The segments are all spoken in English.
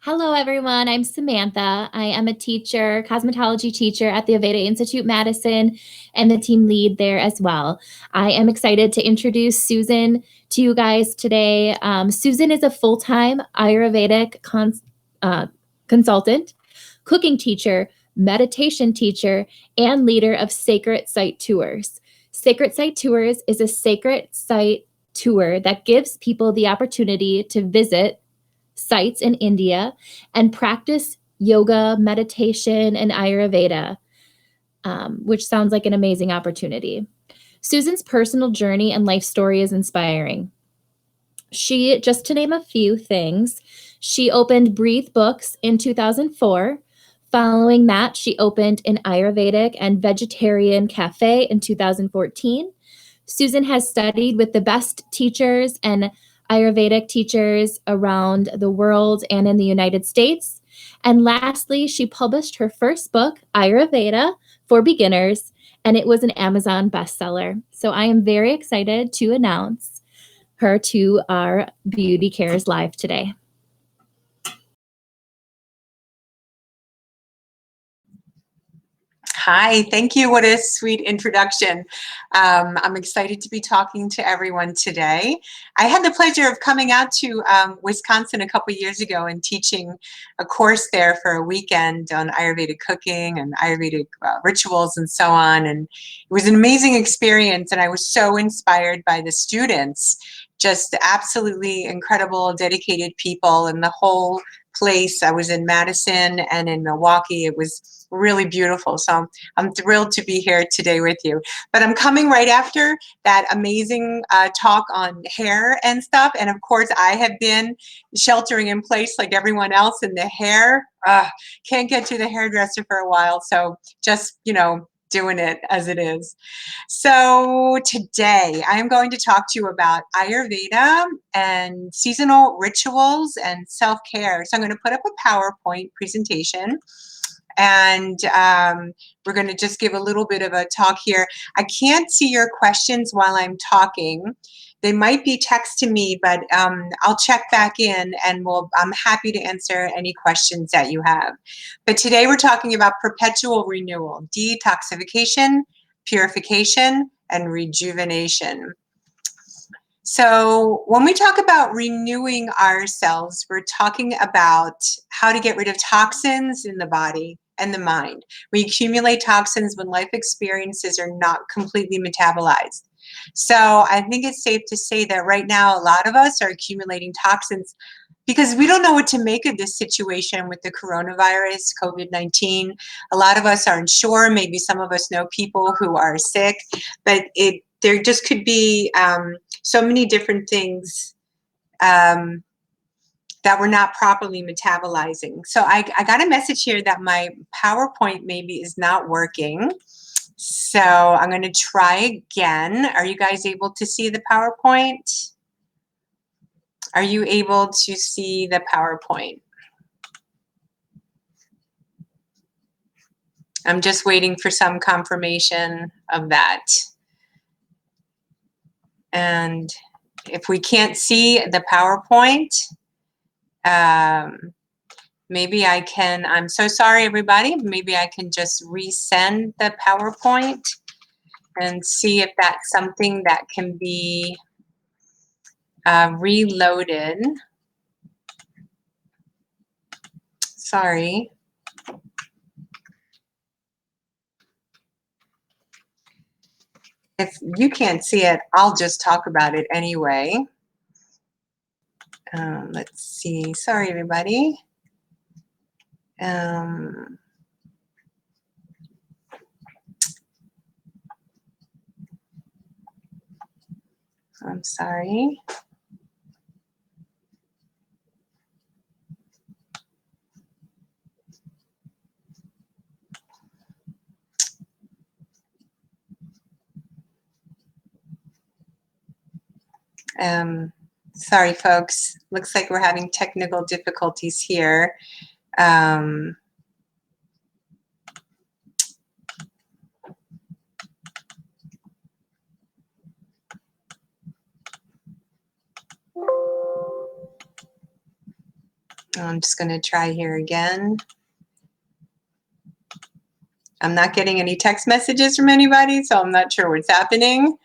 Hello, everyone. I'm Samantha. I am a teacher, cosmetology teacher at the Aveda Institute Madison, and the team lead there as well. I am excited to introduce Susan to you guys today. Susan is a full-time Ayurvedic consultant, cooking teacher, meditation teacher, and leader of Sacred Site Tours. Sacred Site Tours is a sacred site tour that gives people the opportunity to visit sites in India and practice yoga, meditation, and Ayurveda, which sounds like an amazing opportunity. Susan's personal journey and life story is inspiring. She, just to name a few things, she opened Breathe Books in 2004. Following that, she opened an Ayurvedic and vegetarian cafe in 2014. Susan has studied with the best teachers and Ayurvedic teachers around the world and in the United States. And lastly, she published her first book, Ayurveda for Beginners, and it was an Amazon bestseller. So I am very excited to announce her to our Beauty Cares Live today. Hi, thank you. What a sweet introduction. I'm excited to be talking to everyone today. I had the pleasure of coming out to Wisconsin a couple years ago and teaching a course there for a weekend on Ayurvedic cooking and Ayurvedic rituals and so on. And it was an amazing experience, and I was so inspired by the students, just absolutely incredible, dedicated people, and the whole place. I was in Madison and in Milwaukee. It was really beautiful. So I'm thrilled to be here today with you. But I'm coming right after that amazing talk on hair and stuff. And of course, I have been sheltering in place like everyone else, and the hair, can't get to the hairdresser for a while. So just, doing it as it is. So today I am going to talk to you about Ayurveda and seasonal rituals and self-care. So I'm going to put up a PowerPoint presentation, and we're going to just give a little bit of a talk here. I can't see your questions while I'm talking. They might be text to me, but I'll check back in, and I'm happy to answer any questions that you have. But today we're talking about perpetual renewal, detoxification, purification, and rejuvenation. So when we talk about renewing ourselves, we're talking about how to get rid of toxins in the body and the mind. We accumulate toxins when life experiences are not completely metabolized. So I think it's safe to say that right now a lot of us are accumulating toxins because we don't know what to make of this situation with the coronavirus, COVID-19. A lot of us aren't sure. Maybe some of us know people who are sick, but there just could be so many different things that we're not properly metabolizing. So I got a message here that my PowerPoint maybe is not working. So I'm going to try again. Are you guys able to see the PowerPoint? Are you able to see the PowerPoint? I'm just waiting for some confirmation of that. And if we can't see the PowerPoint, maybe I can, I'm so sorry everybody, maybe I can just resend the PowerPoint and see if that's something that can be reloaded. Sorry. If you can't see it, I'll just talk about it anyway. Let's see. Sorry, everybody. I'm sorry. Sorry, folks. Looks like we're having technical difficulties here. I'm just going to try here again. I'm not getting any text messages from anybody, so I'm not sure what's happening.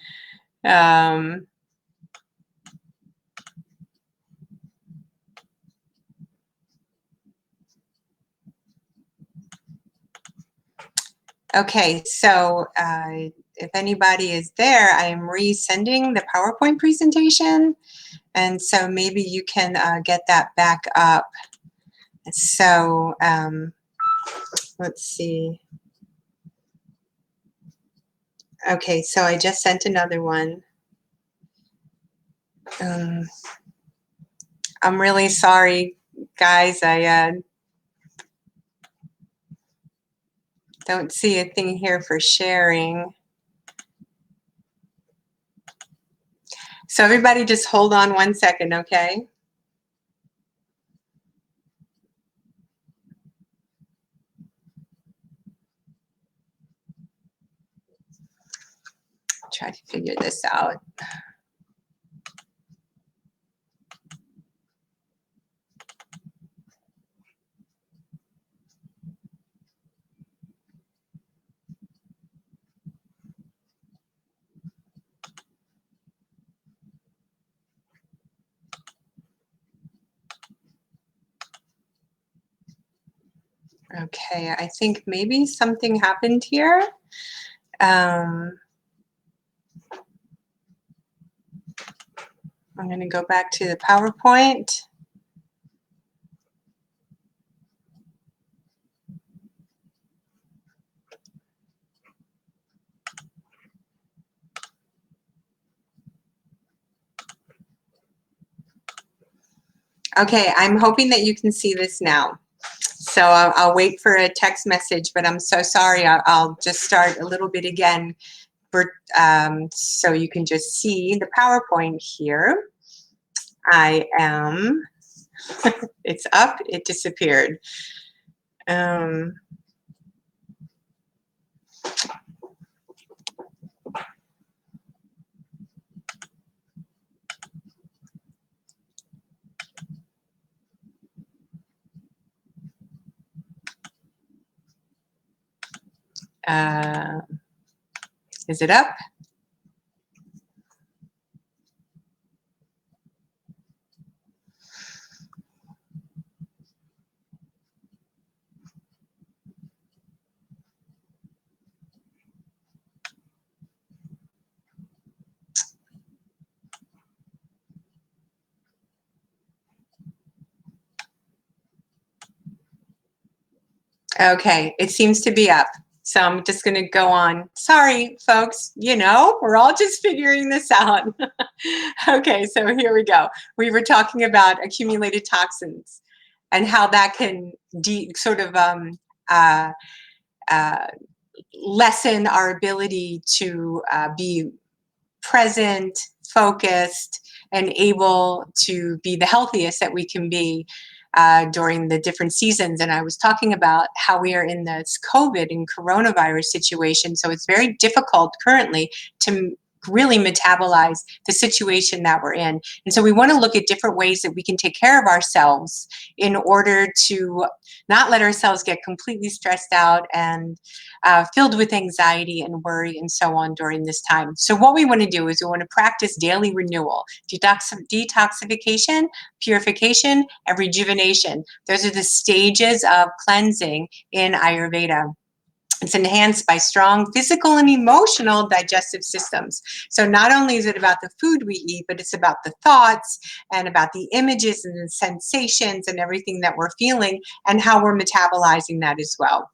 Okay, so if anybody is there, I am resending the PowerPoint presentation, and so maybe you can get that back up. So let's see. Okay, so I just sent another one. I'm really sorry, guys. I don't see a thing here for sharing. So everybody just hold on 1 second, okay? Try to figure this out. Okay, I think maybe something happened here. I'm going to go back to the PowerPoint. Okay, I'm hoping that you can see this now. So I'll wait for a text message, but I'm so sorry. I'll just start a little bit again for, so you can just see the PowerPoint here. I am, it's up, it disappeared. Is it up? Okay, it seems to be up. So I'm just going to go on. Sorry, folks, you know, we're all just figuring this out. Okay, so here we go. We were talking about accumulated toxins and how that can sort of lessen our ability to be present, focused, and able to be the healthiest that we can be during the different seasons. And I was talking about how we are in this COVID and coronavirus situation. So it's very difficult currently to really metabolize the situation that we're in. And so we want to look at different ways that we can take care of ourselves in order to not let ourselves get completely stressed out and filled with anxiety and worry and so on during this time. So what we want to do is we want to practice daily renewal, detoxification, purification, and rejuvenation. Those are the stages of cleansing in Ayurveda. It's enhanced by strong physical and emotional digestive systems. So not only is it about the food we eat, but it's about the thoughts and about the images and the sensations and everything that we're feeling and how we're metabolizing that as well.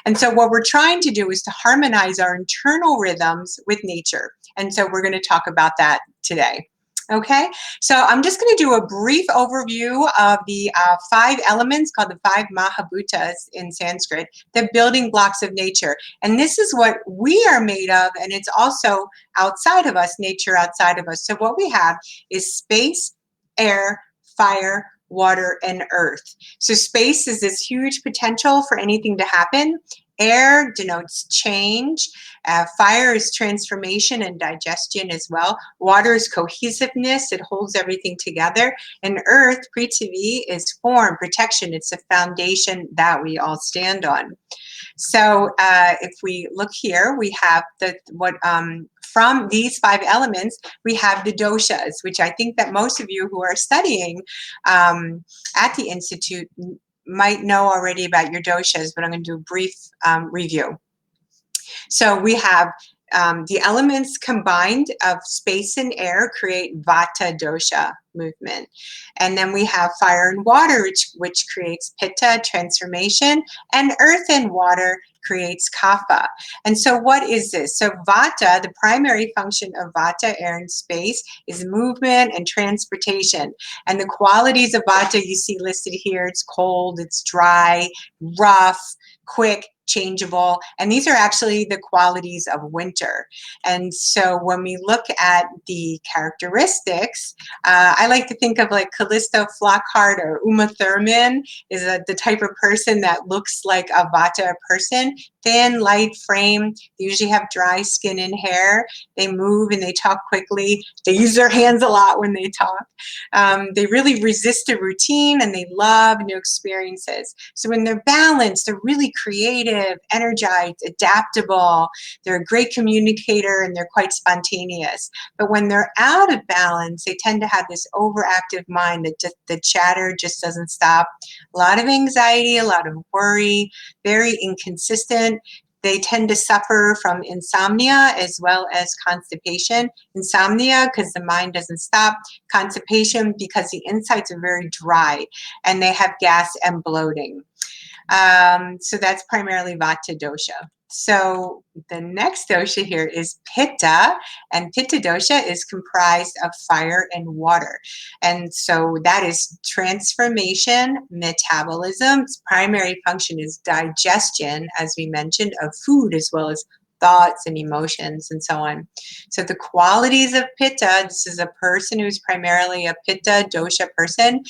And so what we're trying to do is to harmonize our internal rhythms with nature. And so we're going to talk about that today. Okay, so I'm just going to do a brief overview of the 5 elements called the 5 Mahabhutas in Sanskrit, the building blocks of nature. And this is what we are made of, and it's also outside of us, nature outside of us. So what we have is space, air, fire, water, and earth. So space is this huge potential for anything to happen. Air denotes change. Fire is transformation and digestion as well. Water is cohesiveness. It holds everything together. And earth, Prithvi, is form, protection. It's a foundation that we all stand on. So if we look here, we have from these 5 elements, we have the doshas, which I think that most of you who are studying at the Institute might know already about your doshas, but I'm going to do a brief review. So we have the elements combined of space and air create vata dosha movement. And then we have fire and water, which creates pitta, transformation, and earth and water creates kapha. And so what is this? So vata, the primary function of vata, air and space, is movement and transportation. And the qualities of vata you see listed here, it's cold, it's dry, rough, quick, changeable, and these are actually the qualities of winter. And so when we look at the characteristics, I like to think of like Callisto Flockhart or Uma Thurman is the type of person that looks like a vata person. Thin, light frame, they usually have dry skin and hair, they move and they talk quickly, they use their hands a lot when they talk. They really resist a routine and they love new experiences. So when they're balanced, they're really creative, energized, adaptable, they're a great communicator and they're quite spontaneous. But when they're out of balance, they tend to have this overactive mind that just the chatter just doesn't stop. A lot of anxiety, a lot of worry, very inconsistent. They tend to suffer from insomnia as well as constipation. Insomnia because the mind doesn't stop. Constipation because the insides are very dry and they have gas and bloating. So that's primarily vata dosha. So the next dosha here is pitta, and pitta dosha is comprised of fire and water. And so that is transformation, metabolism. Its primary function is digestion, as we mentioned, of food as well as thoughts and emotions and so on. So the qualities of pitta, this is a person who's primarily a pitta dosha person.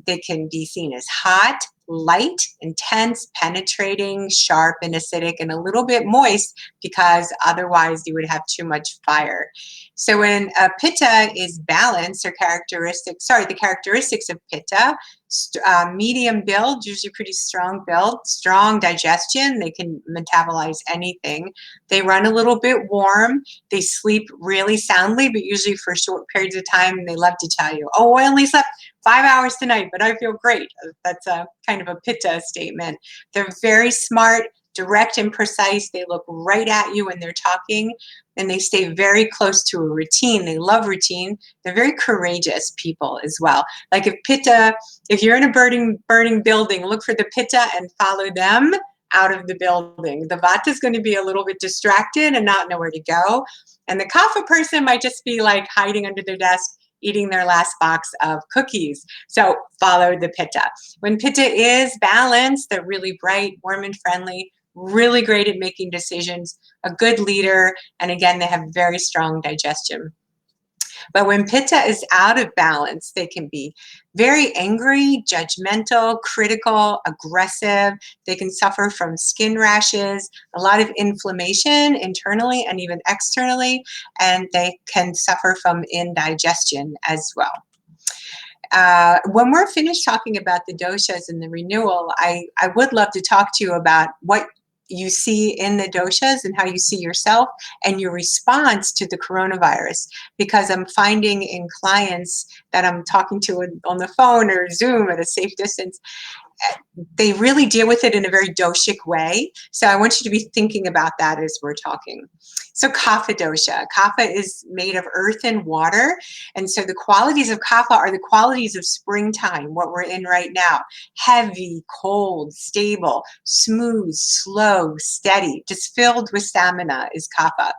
They can be seen as hot, light, intense, penetrating, sharp, and acidic, and a little bit moist because otherwise you would have too much fire. So when a pitta is balanced, or the characteristics of pitta, medium build, usually pretty strong build, strong digestion, they can metabolize anything. They run a little bit warm, they sleep really soundly, but usually for short periods of time, and they love to tell you, oh, I only slept 5 hours tonight, but I feel great. That's a kind of a pitta statement. They're very smart, direct and precise. They look right at you when they're talking, and they stay very close to a routine. They love routine. They're very courageous people as well. Like if you're in a burning building, look for the pitta and follow them out of the building. The vata is going to be a little bit distracted and not know where to go. And the kapha person might just be like hiding under their desk, eating their last box of cookies. So follow the pitta. When pitta is balanced, they're really bright, warm and friendly, really great at making decisions, a good leader, and again, they have very strong digestion. But when pitta is out of balance, they can be very angry, judgmental, critical, aggressive. They can suffer from skin rashes, a lot of inflammation internally and even externally, and they can suffer from indigestion as well. When we're finished talking about the doshas and the renewal, I would love to talk to you about what you see in the doshas and how you see yourself and your response to the coronavirus, because I'm finding in clients that I'm talking to on the phone or Zoom at a safe distance, they really deal with it in a very doshic way. So I want you to be thinking about that as we're talking. So kapha dosha. Kapha is made of earth and water. And so the qualities of kapha are the qualities of springtime, what we're in right now. Heavy, cold, stable, smooth, slow, steady, just filled with stamina is kapha.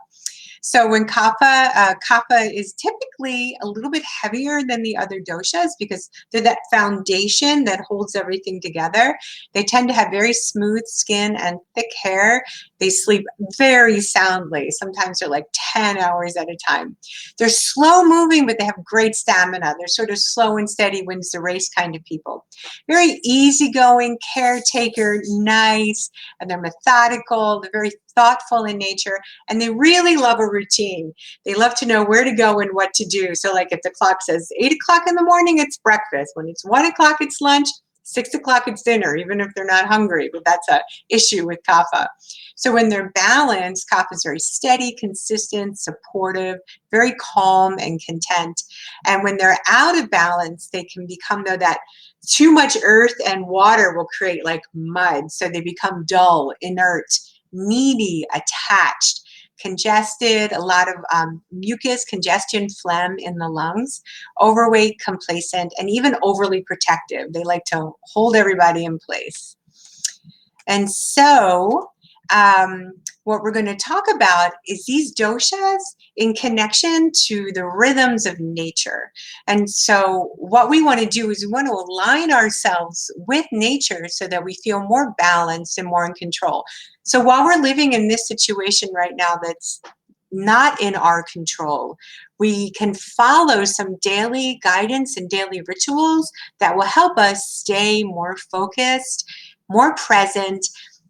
So when Kapha is typically a little bit heavier than the other doshas because they're that foundation that holds everything together. They tend to have very smooth skin and thick hair. They sleep very soundly. Sometimes they're like 10 hours at a time. They're slow moving, but they have great stamina. They're sort of slow and steady wins the race kind of people. Very easygoing, caretaker, nice, and they're methodical. They're very thoughtful in nature, and they really love a routine. They love to know where to go and what to do. So like if the clock says 8 o'clock in the morning, it's breakfast. When it's 1 o'clock, it's lunch. 6 o'clock, it's dinner, even if they're not hungry, but that's an issue with Kapha. So when they're balanced, Kapha is very steady, consistent, supportive, very calm and content. And when they're out of balance, they can become, though, that too much earth and water will create like mud. So they become dull, inert, needy, attached, congested, a lot of mucus, congestion, phlegm in the lungs, overweight, complacent, and even overly protective. They like to hold everybody in place. And so what we're going to talk about is these doshas in connection to the rhythms of nature. And so what we want to do is we want to align ourselves with nature so that we feel more balanced and more in control. So while we're living in this situation right now that's not in our control, we can follow some daily guidance and daily rituals that will help us stay more focused, more present,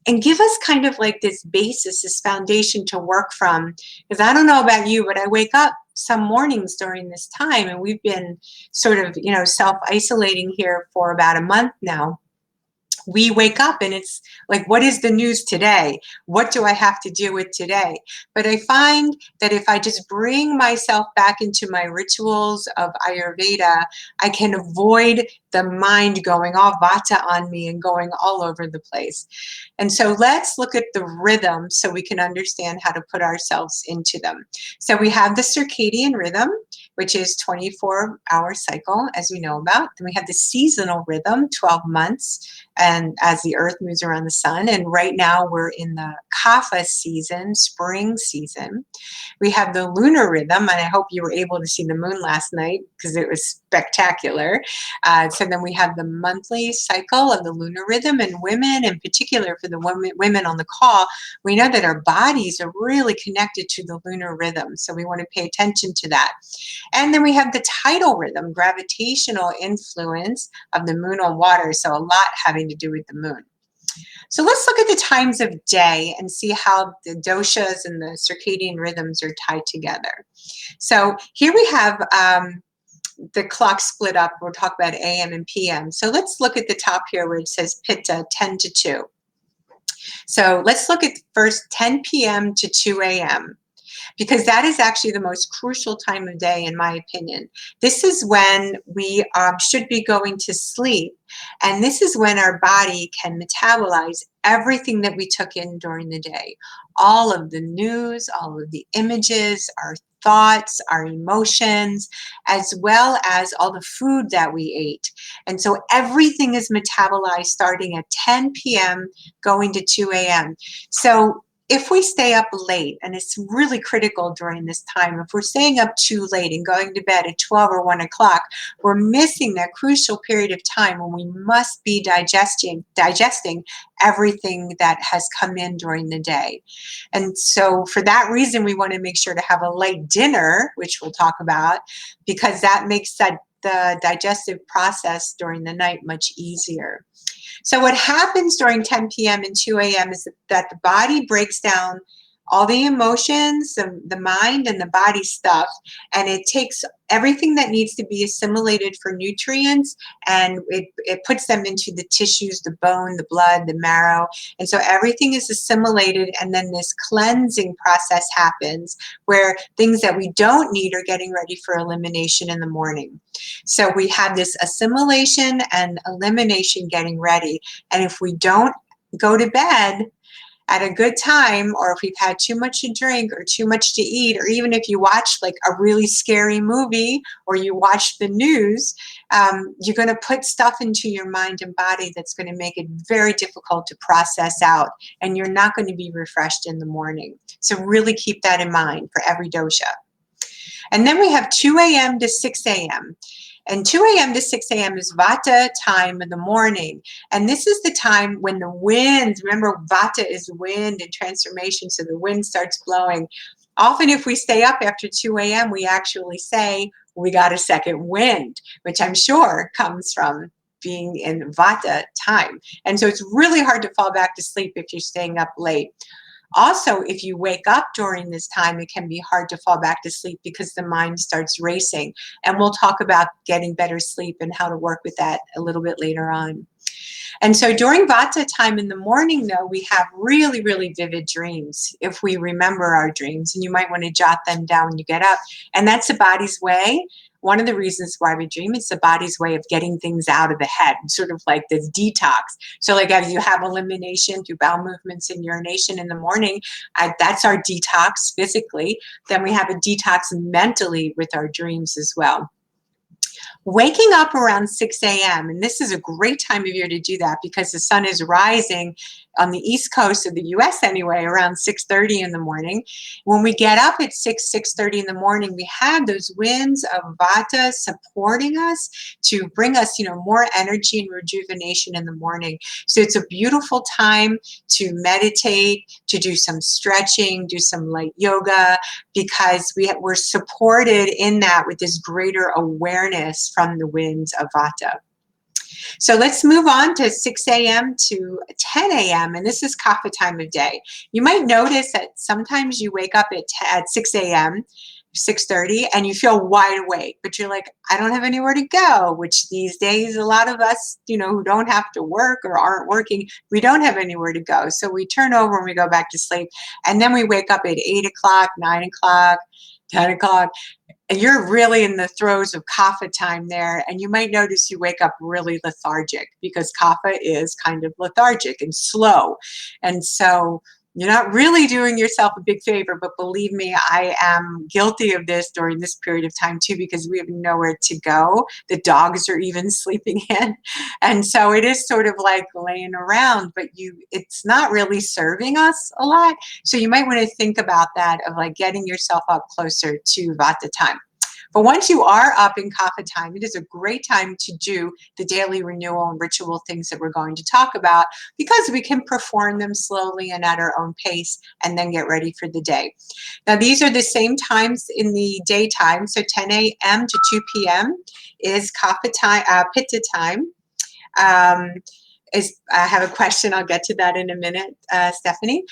and give us kind of like this basis, this foundation to work from. Because I don't know about you, but I wake up some mornings during this time, and we've been sort of, self-isolating here for about a month now. We wake up and it's like, what is the news today? What do I have to deal with today? But I find that if I just bring myself back into my rituals of Ayurveda, I can avoid the mind going all vata on me and going all over the place. And so let's look at the rhythm so we can understand how to put ourselves into them. So we have the circadian rhythm, which is 24-hour cycle, as we know about. Then we have the seasonal rhythm, 12 months, and as the earth moves around the sun. And right now we're in the Kapha season, spring season. We have the lunar rhythm, and I hope you were able to see the moon last night because it was spectacular. So then we have the monthly cycle of the lunar rhythm, and women in particular, for the women on the call, we know that our bodies are really connected to the lunar rhythm. So we want to pay attention to that. And then we have the tidal rhythm, gravitational influence of the moon on water. So a lot having to do with the moon. So let's look at the times of day and see how the doshas and the circadian rhythms are tied together. So here we have the clock split up. We'll talk about AM and PM. So let's look at the top here where it says Pitta, 10 to 2. So let's look at first 10 p.m. to 2 a.m. because that is actually the most crucial time of day, in my opinion. This is when we should be going to sleep, and this is when our body can metabolize everything that we took in during the day. All of the news, all of the images, our thoughts, our emotions, as well as all the food that we ate. And so everything is metabolized starting at 10 p.m. going to 2 a.m. So if we stay up late, and it's really critical during this time, if we're staying up too late and going to bed at 12 or 1 o'clock, we're missing that crucial period of time when we must be digesting everything that has come in during the day. And so for that reason, we want to make sure to have a light dinner, which we'll talk about, because that makes the digestive process during the night much easier. So what happens during 10 p.m. and 2 a.m. is that the body breaks down all the emotions, the mind and the body stuff, and it takes everything that needs to be assimilated for nutrients, and it puts them into the tissues, the bone, the blood, the marrow, and so everything is assimilated, and then this cleansing process happens where things that we don't need are getting ready for elimination in the morning. So we have this assimilation and elimination getting ready, and if we don't go to bed at a good time, or if we've had too much to drink or too much to eat, or even if you watch like a really scary movie or you watch the news, you're going to put stuff into your mind and body that's going to make it very difficult to process out, and you're not going to be refreshed in the morning. So really keep that in mind for every dosha. And then we have 2 a.m. to 6 a.m. And 2 a.m. to 6 a.m. is Vata time in the morning. And this is the time when the wind, remember Vata is wind and transformation, so the wind starts blowing. Often if we stay up after 2 a.m., we actually say we got a second wind, which I'm sure comes from being in Vata time. And so it's really hard to fall back to sleep if you're staying up late. Also, if you wake up during this time, it can be hard to fall back to sleep because the mind starts racing. And we'll talk about getting better sleep and how to work with that a little bit later on. And so during Vata time in the morning, though, we have really, really vivid dreams if we remember our dreams. And you might want to jot them down when you get up. And that's the body's way. One of the reasons why we dream is the body's way of getting things out of the head, sort of like this detox. So like as you have elimination through bowel movements and urination in the morning, that's our detox physically. Then we have a detox mentally with our dreams as well. Waking up around 6 a.m., and this is a great time of year to do that because the sun is rising on the east coast of the U.S. anyway, around 6:30 in the morning. When we get up at 6:30 in the morning, we have those winds of Vata supporting us to bring us, more energy and rejuvenation in the morning. So it's a beautiful time to meditate, to do some stretching, do some light yoga, because we're supported in that with this greater awareness from the winds of Vata. So let's move on to 6 a.m. to 10 a.m. and this is Kapha time of day. You might notice that sometimes you wake up at 6 a.m., 6:30, and you feel wide awake, but you're like, I don't have anywhere to go, which these days, a lot of us, who don't have to work or aren't working, we don't have anywhere to go. So we turn over and we go back to sleep. And then we wake up at 8 o'clock, 9 o'clock, 10 o'clock, and you're really in the throes of Kapha time there. And you might notice you wake up really lethargic because Kapha is kind of lethargic and slow. And so you're not really doing yourself a big favor, but believe me, I am guilty of this during this period of time too, because we have nowhere to go. The dogs are even sleeping in. And so it is sort of like laying around, but it's not really serving us a lot. So you might want to think about that, of like getting yourself up closer to Vata time. But once you are up in Kapha time, it is a great time to do the daily renewal and ritual things that we're going to talk about, because we can perform them slowly and at our own pace and then get ready for the day. Now, these are the same times in the daytime. So 10 a.m. to 2 p.m. is Kapha time, Pitta time. I have a question. I'll get to that in a minute, Stephanie.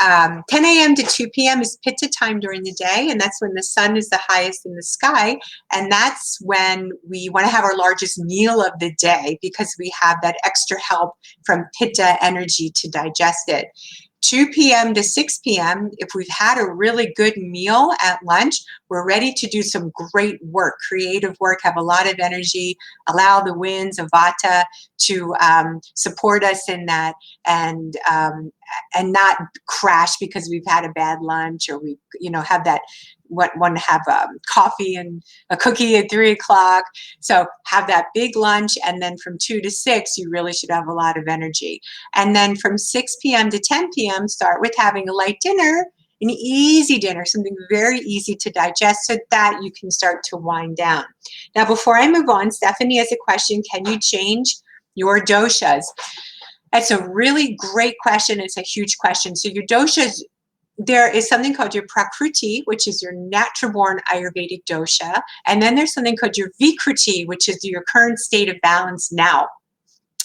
10 a.m. to 2 p.m. is Pitta time during the day, and that's when the sun is the highest in the sky, and that's when we want to have our largest meal of the day because we have that extra help from Pitta energy to digest it. 2 p.m. to 6 p.m., if we've had a really good meal at lunch, we're ready to do some great work, creative work, have a lot of energy, allow the winds of Vata to support us in that, and not crash because we've had a bad lunch, or we have that want to have coffee and a cookie at 3 o'clock. So have that big lunch, and then from 2 to 6, you really should have a lot of energy. And then from 6 p.m. to 10 p.m., start with having a light dinner, an easy dinner, something very easy to digest so that you can start to wind down. Now, before I move on, Stephanie has a question. Can you change your doshas? That's a really great question. It's a huge question. So your doshas, there is something called your Prakruti, which is your natural-born Ayurvedic dosha. And then there's something called your Vikruti, which is your current state of balance now.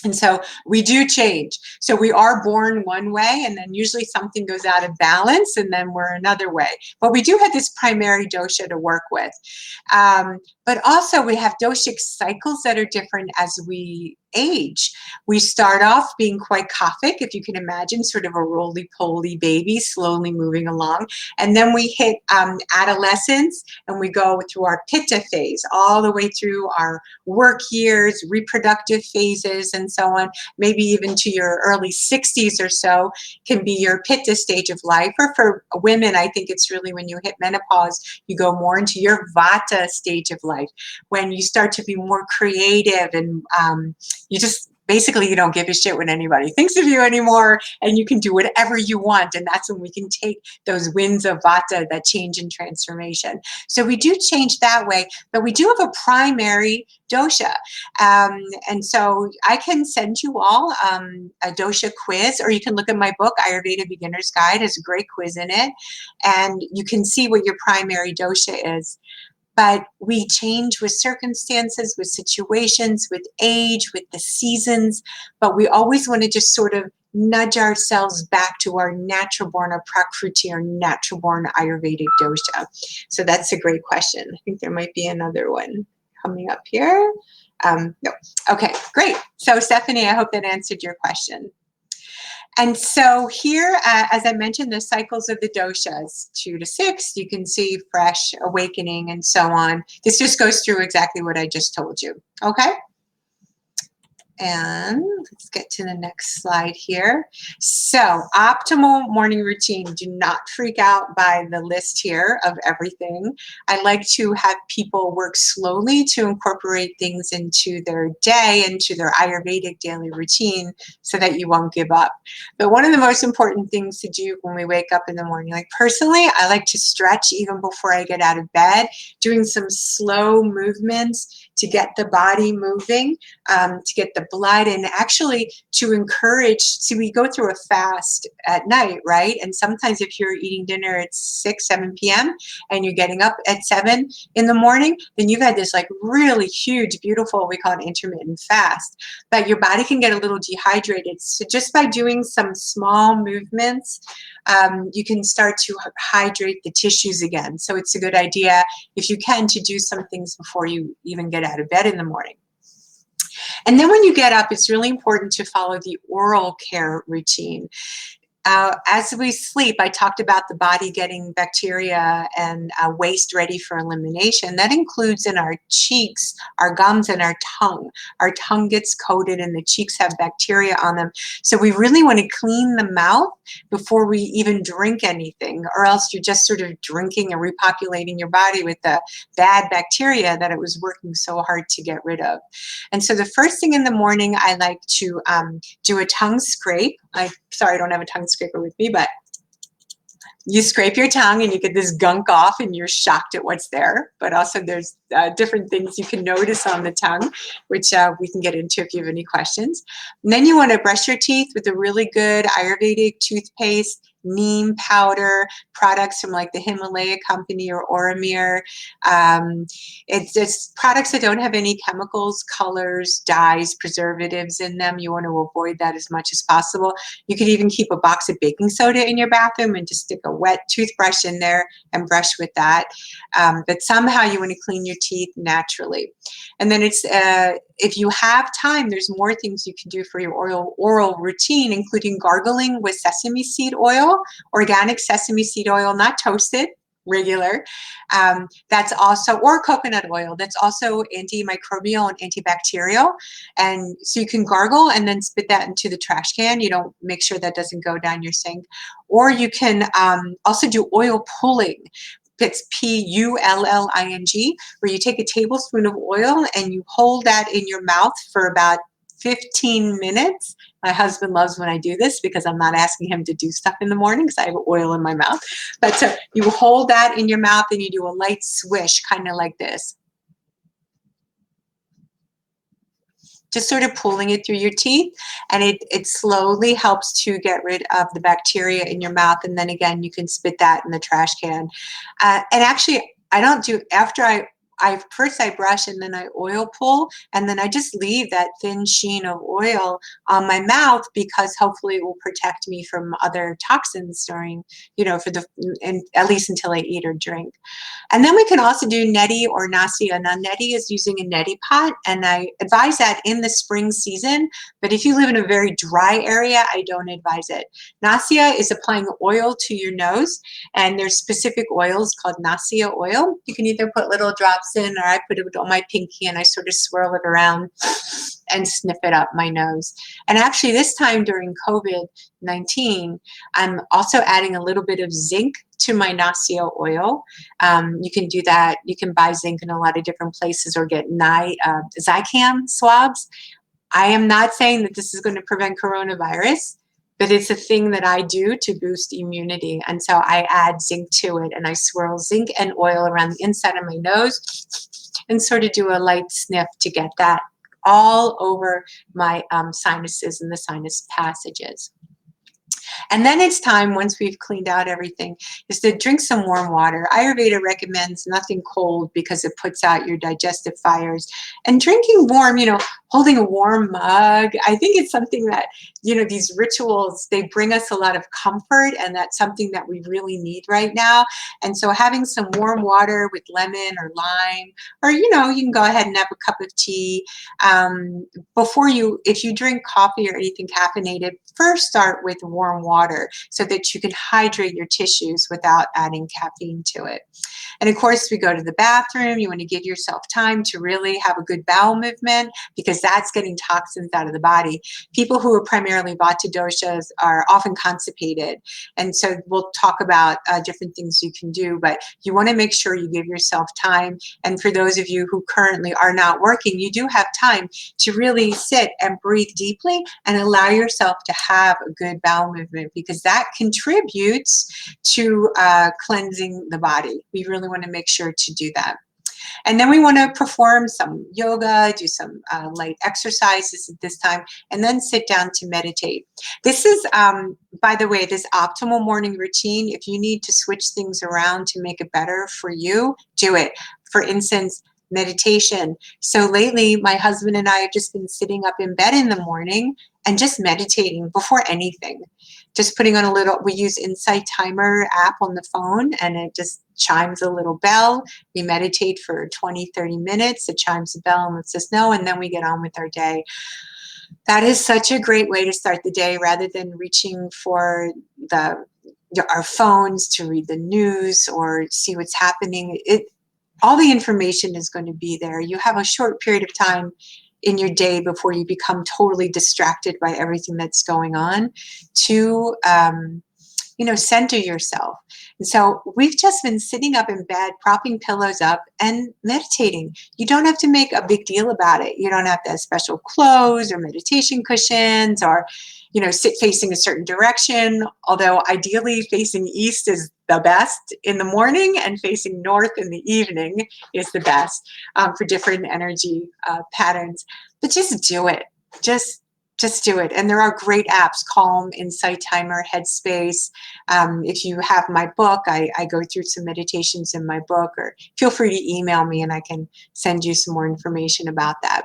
And so we do change. So we are born one way, and then usually something goes out of balance, and then we're another way. But we do have this primary dosha to work with. But also we have doshic cycles that are different as we age. We start off being quite Kaphic, if you can imagine, sort of a roly-poly baby slowly moving along. And then we hit adolescence, and we go through our Pitta phase, all the way through our work years, reproductive phases, and so on. Maybe even to your early 60s or so can be your Pitta stage of life. Or for women, I think it's really when you hit menopause, you go more into your Vata stage of life, when you start to be more creative, and you just basically you don't give a shit what anybody thinks of you anymore, and you can do whatever you want. And that's when we can take those winds of Vata, that change and transformation. So we do change that way, but we do have a primary dosha. And so I can send you all a dosha quiz, or you can look at my book, Ayurveda Beginner's Guide. Has a great quiz in it, and you can see what your primary dosha is. But we change with circumstances, with situations, with age, with the seasons. But we always want to just sort of nudge ourselves back to our natural born, our Prakruti, our natural born Ayurvedic dosha. So that's a great question. I think there might be another one coming up here. No. Okay, great. So Stephanie, I hope that answered your question. And so here, as I mentioned, the cycles of the doshas, 2 to 6, you can see fresh, awakening, and so on. This just goes through exactly what I just told you, okay? And let's get to the next slide here. So optimal morning routine. Do not freak out by the list here of everything. I like to have people work slowly to incorporate things into their day, into their Ayurvedic daily routine, so that you won't give up. But one of the most important things to do when we wake up in the morning, like personally, I like to stretch even before I get out of bed, doing some slow movements to get the body moving, to get the blood, and actually to encourage. See, we go through a fast at night, right? And sometimes if you're eating dinner at 6, 7 p.m. and you're getting up at 7 in the morning, then you've had this like really huge, beautiful, we call it intermittent fast. But your body can get a little dehydrated. So just by doing some small movements, you can start to hydrate the tissues again. So it's a good idea, if you can, to do some things before you even get out of bed in the morning. And then when you get up, it's really important to follow the oral care routine. As we sleep, I talked about the body getting bacteria and waste ready for elimination. That includes in our cheeks, our gums, and our tongue. Our tongue gets coated and the cheeks have bacteria on them. So we really want to clean the mouth before we even drink anything, or else you're just sort of drinking and repopulating your body with the bad bacteria that it was working so hard to get rid of. And so the first thing in the morning, I like to do a tongue scrape. Sorry, I don't have a tongue scraper with me, but you scrape your tongue and you get this gunk off and you're shocked at what's there. But also there's different things you can notice on the tongue, which we can get into if you have any questions. And then you want to brush your teeth with a really good Ayurvedic toothpaste, neem powder, products from like the Himalaya company or Oramir. It's products that don't have any chemicals, colors, dyes, preservatives in them. You want to avoid that as much as possible. You could even keep a box of baking soda in your bathroom and just stick a wet toothbrush in there and brush with that. But somehow you want to clean your teeth naturally. And then it's if you have time, there's more things you can do for your oral routine, including gargling with sesame seed oil, organic sesame seed oil, not toasted, regular. That's also, or coconut oil, that's also antimicrobial and antibacterial. And so you can gargle and then spit that into the trash can. You don't, make sure that doesn't go down your sink. Or you can also do oil pulling. It's P-U-L-L-I-N-G, where you take a tablespoon of oil and you hold that in your mouth for about 15 minutes. My husband loves when I do this because I'm not asking him to do stuff in the morning because I have oil in my mouth. But so you hold that in your mouth and you do a light swish, kind of like this. Just sort of pulling it through your teeth, and it slowly helps to get rid of the bacteria in your mouth. And then again, you can spit that in the trash can. And actually, I don't do, after I first I brush and then I oil pull, and then I just leave that thin sheen of oil on my mouth, because hopefully it will protect me from other toxins during, at least until I eat or drink. And then we can also do neti or nasya. Now, neti is using a neti pot, and I advise that in the spring season, but if you live in a very dry area, I don't advise it. Nasya is applying oil to your nose, and there's specific oils called nasya oil. You can either put little drops in, or I put it on my pinky and I sort of swirl it around and sniff it up my nose. And actually this time during COVID-19, I'm also adding a little bit of zinc to my nasya oil. You can do that. You can buy zinc in a lot of different places, or get Zicam swabs. I am not saying that this is going to prevent coronavirus, but it's a thing that I do to boost immunity. And so I add zinc to it, and I swirl zinc and oil around the inside of my nose and sort of do a light sniff to get that all over my sinuses and the sinus passages. And then it's time, once we've cleaned out everything, is to drink some warm water. Ayurveda recommends nothing cold because it puts out your digestive fires. And drinking warm, holding a warm mug, I think it's something that, these rituals, they bring us a lot of comfort, and that's something that we really need right now. And so having some warm water with lemon or lime, or, you can go ahead and have a cup of tea. If you drink coffee or anything caffeinated, first start with warm water so that you can hydrate your tissues without adding caffeine to it. And of course, we go to the bathroom. You want to give yourself time to really have a good bowel movement, because that's getting toxins out of the body. People who are primarily Vata doshas are often constipated. And so we'll talk about different things you can do, but you want to make sure you give yourself time. And for those of you who currently are not working, you do have time to really sit and breathe deeply and allow yourself to have a good bowel movement, because that contributes to cleansing the body. We really want to make sure to do that. And then we want to perform some yoga, do some light exercises at this time, and then sit down to meditate. This is, by the way, this optimal morning routine. If you need to switch things around to make it better for you, do it. For instance, meditation. So lately, my husband and I have just been sitting up in bed in the morning and just meditating before anything. Just putting on we use Insight Timer app on the phone, and it just chimes a little bell. We meditate for 20, 30 minutes. It chimes the bell and lets us know, and then we get on with our day. That is such a great way to start the day, rather than reaching for our phones to read the news or see what's happening. All the information is going to be there. You have a short period of time in your day before you become totally distracted by everything that's going on to, center yourself. And so we've just been sitting up in bed, propping pillows up and meditating. You don't have to make a big deal about it. You don't have to have special clothes or meditation cushions, or, sit facing a certain direction. Although ideally facing east is the best in the morning, and facing north in the evening is the best for different energy patterns. But just do it. Just do it. And there are great apps: Calm, Insight Timer, Headspace. If you have my book, I go through some meditations in my book, or feel free to email me and I can send you some more information about that.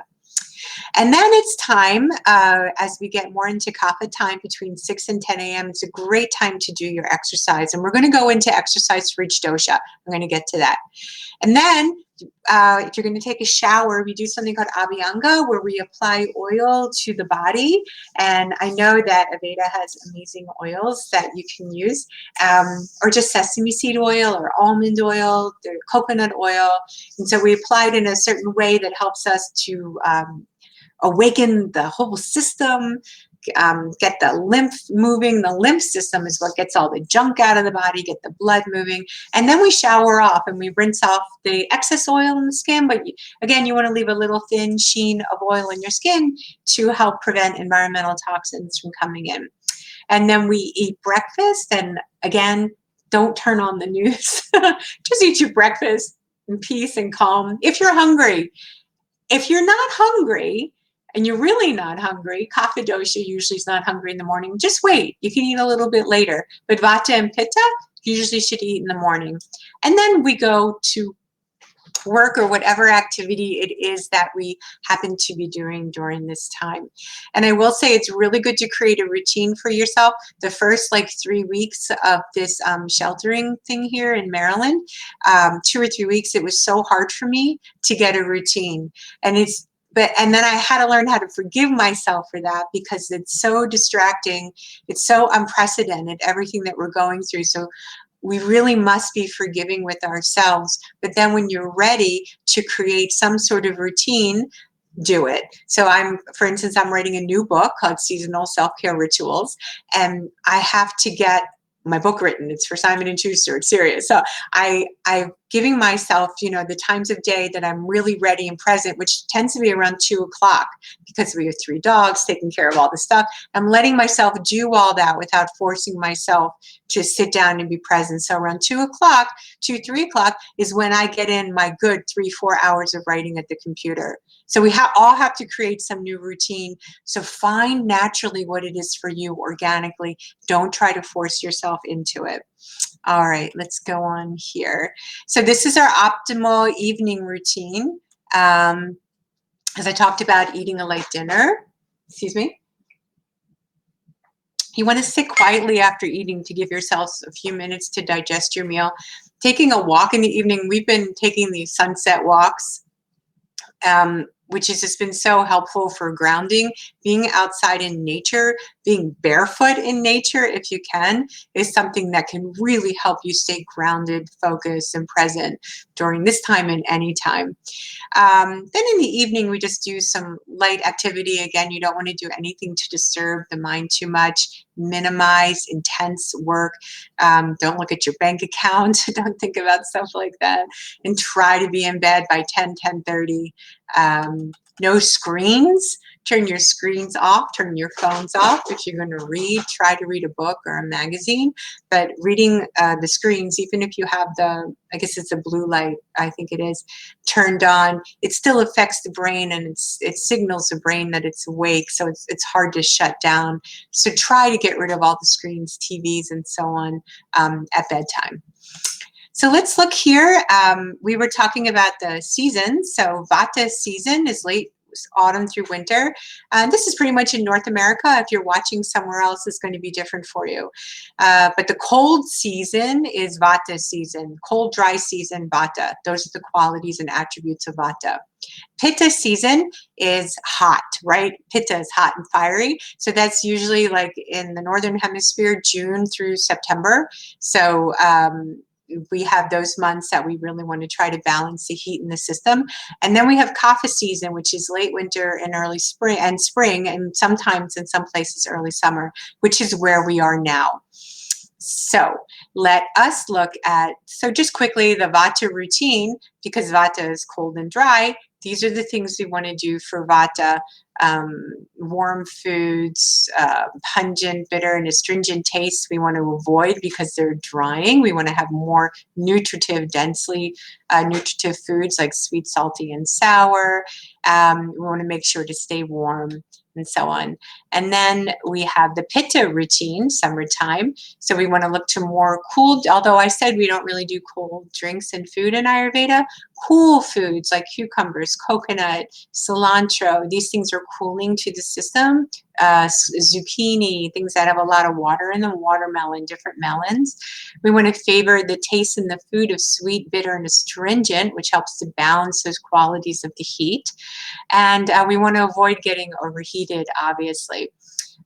And then it's time, as we get more into Kapha time, between 6 and 10 a.m., it's a great time to do your exercise. And we're going to go into exercise for each dosha. I'm going to get to that. And then if you're going to take a shower, we do something called Abhyanga, where we apply oil to the body. And I know that Aveda has amazing oils that you can use, or just sesame seed oil or almond oil, or coconut oil. And so we apply it in a certain way that helps us to awaken the whole system, get the lymph moving. The lymph system is what gets all the junk out of the body, get the blood moving. And then we shower off and we rinse off the excess oil in the skin. But again, you want to leave a little thin sheen of oil in your skin to help prevent environmental toxins from coming in. And then we eat breakfast. And again, don't turn on the news. Just eat your breakfast in peace and calm. If you're hungry. If you're not hungry, and you're really not hungry, Kapha dosha usually is not hungry in the morning, just wait. You can eat a little bit later. But Vata and Pitta usually should eat in the morning. And then we go to work or whatever activity it is that we happen to be doing during this time. And I will say it's really good to create a routine for yourself. The first like 3 weeks of this sheltering thing here in Maryland, 2 or 3 weeks, it was so hard for me to get a routine. And and then I had to learn how to forgive myself for that, because it's so distracting. It's so unprecedented, everything that we're going through. So we really must be forgiving with ourselves. But then when you're ready to create some sort of routine, do it. So for instance, I'm writing a new book called Seasonal Self-Care Rituals, and I have to get my book written. It's for Simon & Schuster. It's serious. So I'm giving myself, the times of day that I'm really ready and present, which tends to be around 2 o'clock, because we have 3 dogs, taking care of all the stuff. I'm letting myself do all that without forcing myself to sit down and be present. So around 2 o'clock, 3 o'clock is when I get in my good 3-4 hours of writing at the computer. So we all have to create some new routine. So find naturally what it is for you organically. Don't try to force yourself into it. All right, let's go on here. So this is our optimal evening routine. As I talked about, eating a light dinner. Excuse me. You want to sit quietly after eating to give yourselves a few minutes to digest your meal. Taking a walk in the evening. We've been taking these sunset walks, which has just been so helpful for grounding. Being outside in nature, being barefoot in nature if you can, is something that can really help you stay grounded, focused, and present during this time and any time. Then in the evening, we just do some light activity. Again, you don't want to do anything to disturb the mind too much. Minimize intense work. Don't look at your bank account. Don't think about stuff like that. And try to be in bed by 10:30. No screens. Turn your screens off. Turn your phones off. If you're going to read, try to read a book or a magazine. But reading the screens, even if you have I guess it's a blue light, I think it is, turned on, it still affects the brain, and it signals the brain that it's awake. So it's hard to shut down. So try to get rid of all the screens, TVs, and so on at bedtime. So let's look here. We were talking about the seasons. So Vata season is late autumn through winter. This is pretty much in North America. If you're watching somewhere else, it's going to be different for you. But the cold season is Vata season. Cold, dry season, Vata. Those are the qualities and attributes of Vata. Pitta season is hot, right? Pitta is hot and fiery. So that's usually like in the Northern Hemisphere, June through September. So we have those months that we really want to try to balance the heat in the system. And then we have Kapha season, which is late winter and early spring, and sometimes in some places early summer, which is where we are now. So let us look at, so just quickly, the Vata routine, because Vata is cold and dry. These are the things we want to do for Vata. Warm foods, pungent, bitter, and astringent tastes we want to avoid because they're drying. We want to have more nutritive, densely nutritive foods like sweet, salty, and sour. We want to make sure to stay warm, and so on. And then we have the Pitta routine, summertime. So we want to look to more cool, although I said we don't really do cold drinks and food in Ayurveda, cool foods like cucumbers, coconut, cilantro. These things are cooling to the system. Zucchini, things that have a lot of water in them, watermelon, different melons. We want to favor the taste in the food of sweet, bitter, and astringent, which helps to balance those qualities of the heat. And we want to avoid getting overheated, obviously.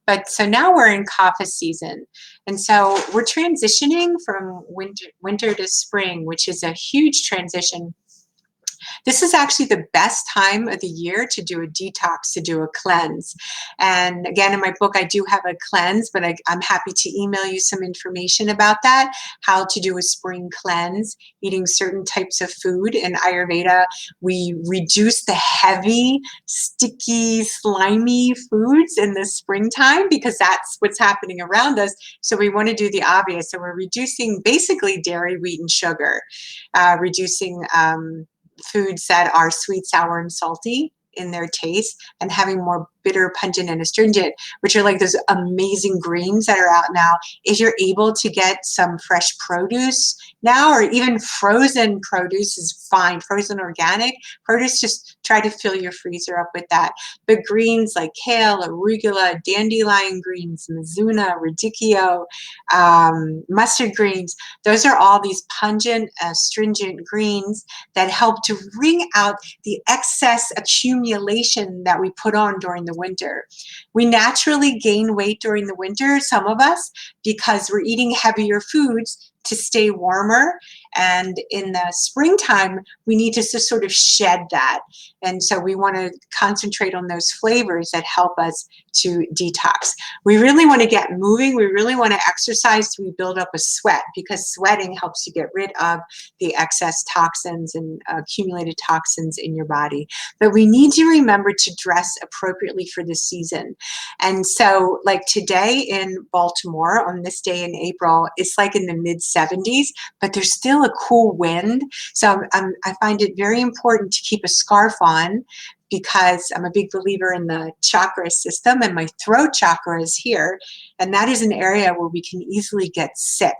But so now we're in Kapha season. And so we're transitioning from winter to spring, which is a huge transition. This is actually the best time of the year to do a detox, to do a cleanse. And again, in my book, I do have a cleanse, but I'm happy to email you some information about that, how to do a spring cleanse, eating certain types of food. In Ayurveda, we reduce the heavy, sticky, slimy foods in the springtime because that's what's happening around us. So we want to do the obvious. So we're reducing basically dairy, wheat, and sugar, reducing foods that are sweet, sour, and salty in their taste, and having more bitter, pungent, and astringent, which are like those amazing greens that are out now, is you're able to get some fresh produce now, or even frozen produce is fine. Frozen organic produce, just try to fill your freezer up with that. But greens like kale, arugula, dandelion greens, mizuna, radicchio, mustard greens, those are all these pungent, astringent greens that help to wring out the excess accumulation that we put on during the winter. We naturally gain weight during the winter, some of us, because we're eating heavier foods to stay warmer. And in the springtime, we need to just sort of shed that. And so we want to concentrate on those flavors that help us to detox. We really want to get moving. We really want to exercise so we build up a sweat, because sweating helps you get rid of the excess toxins and accumulated toxins in your body. But we need to remember to dress appropriately for this season. And so like today in Baltimore, on this day in April, it's like in the mid-70s, but there's still a cool wind. So I find it very important to keep a scarf on, because I'm a big believer in the chakra system, and my throat chakra is here, and that is an area where we can easily get sick.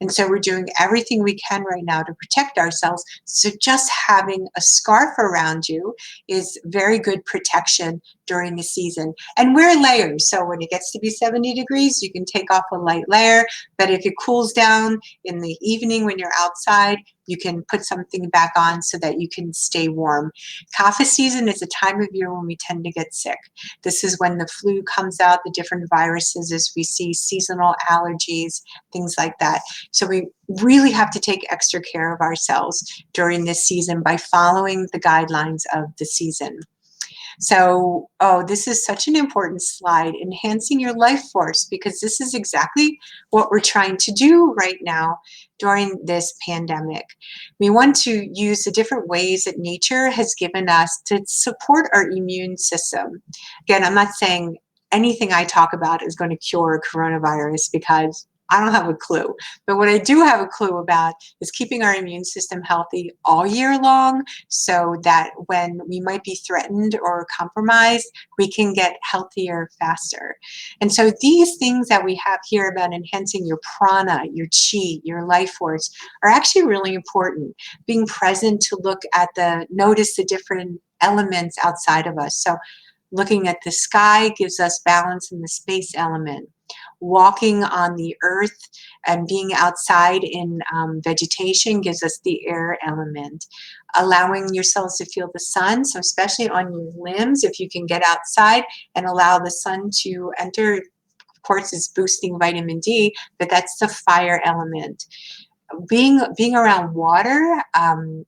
And so we're doing everything we can right now to protect ourselves. So just having a scarf around you is very good protection during the season. And wear layers. So when it gets to be 70 degrees, you can take off a light layer, but if it cools down in the evening when you're outside, you can put something back on so that you can stay warm. Kapha season is a time of year when we tend to get sick. This is when the flu comes out, the different viruses, as we see seasonal allergies, things like that. So we really have to take extra care of ourselves during this season by following the guidelines of the season. So, this is such an important slide, enhancing your life force, because this is exactly what we're trying to do right now during this pandemic. We want to use the different ways that nature has given us to support our immune system. Again, I'm not saying anything I talk about is going to cure coronavirus, because I don't have a clue. But what I do have a clue about is keeping our immune system healthy all year long, so that when we might be threatened or compromised, we can get healthier faster. And so these things that we have here about enhancing your prana, your chi, your life force, are actually really important. Being present to notice the different elements outside of us. So looking at the sky gives us balance in the space element. Walking on the earth and being outside in vegetation gives us the air element. Allowing yourselves to feel the sun, so especially on your limbs, if you can get outside and allow the sun to enter, of course, it's boosting vitamin D, but that's the fire element. Being around water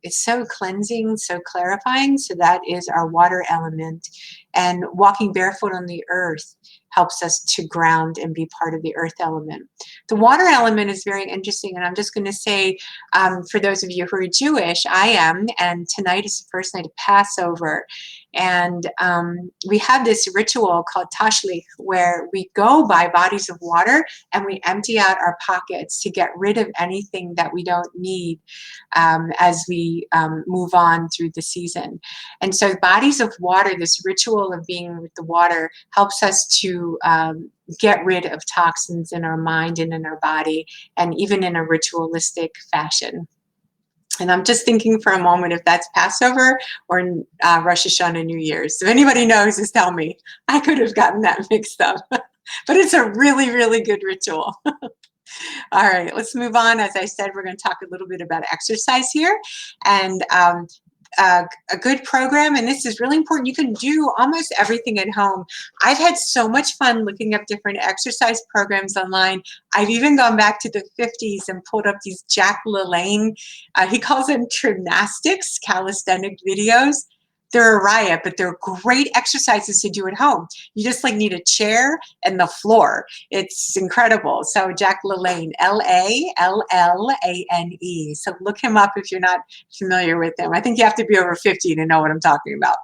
is so cleansing, so clarifying, so that is our water element. And walking barefoot on the earth helps us to ground and be part of the earth element. The water element is very interesting, and I'm just going to say, for those of you who are Jewish, I am, and tonight is the first night of Passover, and we have this ritual called tashlich, where we go by bodies of water and we empty out our pockets to get rid of anything that we don't need as we move on through the season. And so bodies of water, this ritual of being with the water, helps us to get rid of toxins in our mind and in our body, and even in a ritualistic fashion. And I'm just thinking for a moment if that's Passover or Rosh Hashanah, New Year's. If anybody knows, just tell me. I could have gotten that mixed up. But it's a really, really good ritual. All right, let's move on. As I said, we're going to talk a little bit about exercise here. And a good program, and this is really important. You can do almost everything at home. I've had so much fun looking up different exercise programs online. I've even gone back to the 50s and pulled up these Jack LaLanne, he calls them gymnastics, calisthenic videos. They're a riot, but they're great exercises to do at home. You just need a chair and the floor. It's incredible. So Jack LaLanne, L-A-L-L-A-N-E. So look him up if you're not familiar with him. I think you have to be over 50 to know what I'm talking about.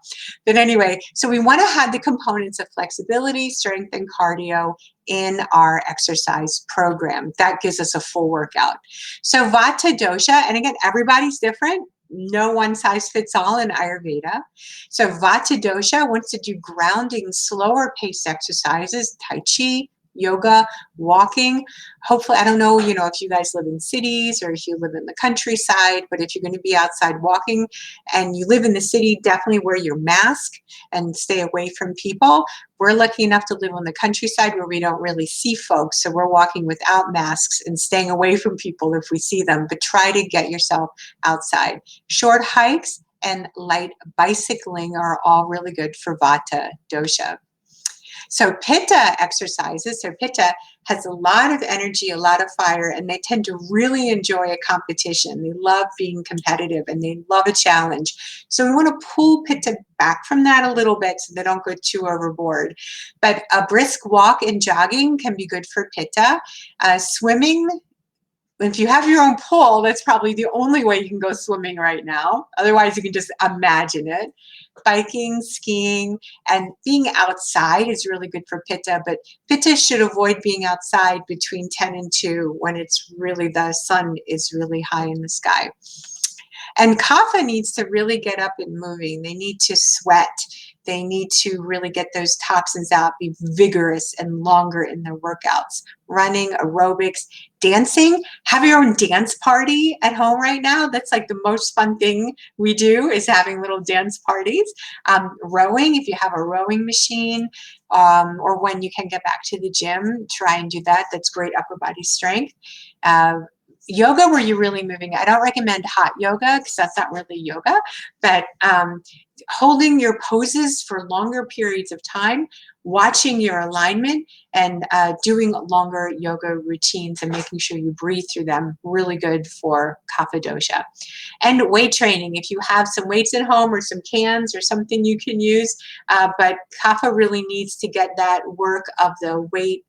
But anyway, so we want to have the components of flexibility, strength, and cardio in our exercise program. That gives us a full workout. So Vata dosha, and again, everybody's different. no one size fits all in Ayurveda. So Vata dosha wants to do grounding, slower paced exercises, Tai Chi, yoga, walking. Hopefully, I don't know, if you guys live in cities or if you live in the countryside, but if you're going to be outside walking and you live in the city, definitely wear your mask and stay away from people. We're lucky enough to live on the countryside where we don't really see folks, so we're walking without masks and staying away from people if we see them, but try to get yourself outside. Short hikes and light bicycling are all really good for Vata dosha. So Pitta exercises, so Pitta has a lot of energy, a lot of fire, and they tend to really enjoy a competition. They love being competitive and they love a challenge. So we want to pull Pitta back from that a little bit so they don't go too overboard. But a brisk walk and jogging can be good for Pitta. Swimming, if you have your own pool, that's probably the only way you can go swimming right now. Otherwise, you can just imagine it. Biking, skiing, and being outside is really good for Pitta, but Pitta should avoid being outside between 10 and 2 when it's really, the sun is really high in the sky. And Kapha needs to really get up and moving. They need to sweat. They need to really get those toxins out, be vigorous and longer in their workouts. Running, aerobics, dancing. Have your own dance party at home right now. That's like the most fun thing we do, is having little dance parties. Rowing, if you have a rowing machine, or when you can get back to the gym, try and do that. That's great upper body strength. Yoga where you're really moving. I don't recommend hot yoga because that's not really yoga, but holding your poses for longer periods of time, watching your alignment, and doing longer yoga routines and making sure you breathe through them, really good for Kapha dosha. And weight training, if you have some weights at home or some cans or something you can use, but Kapha really needs to get that work of the weight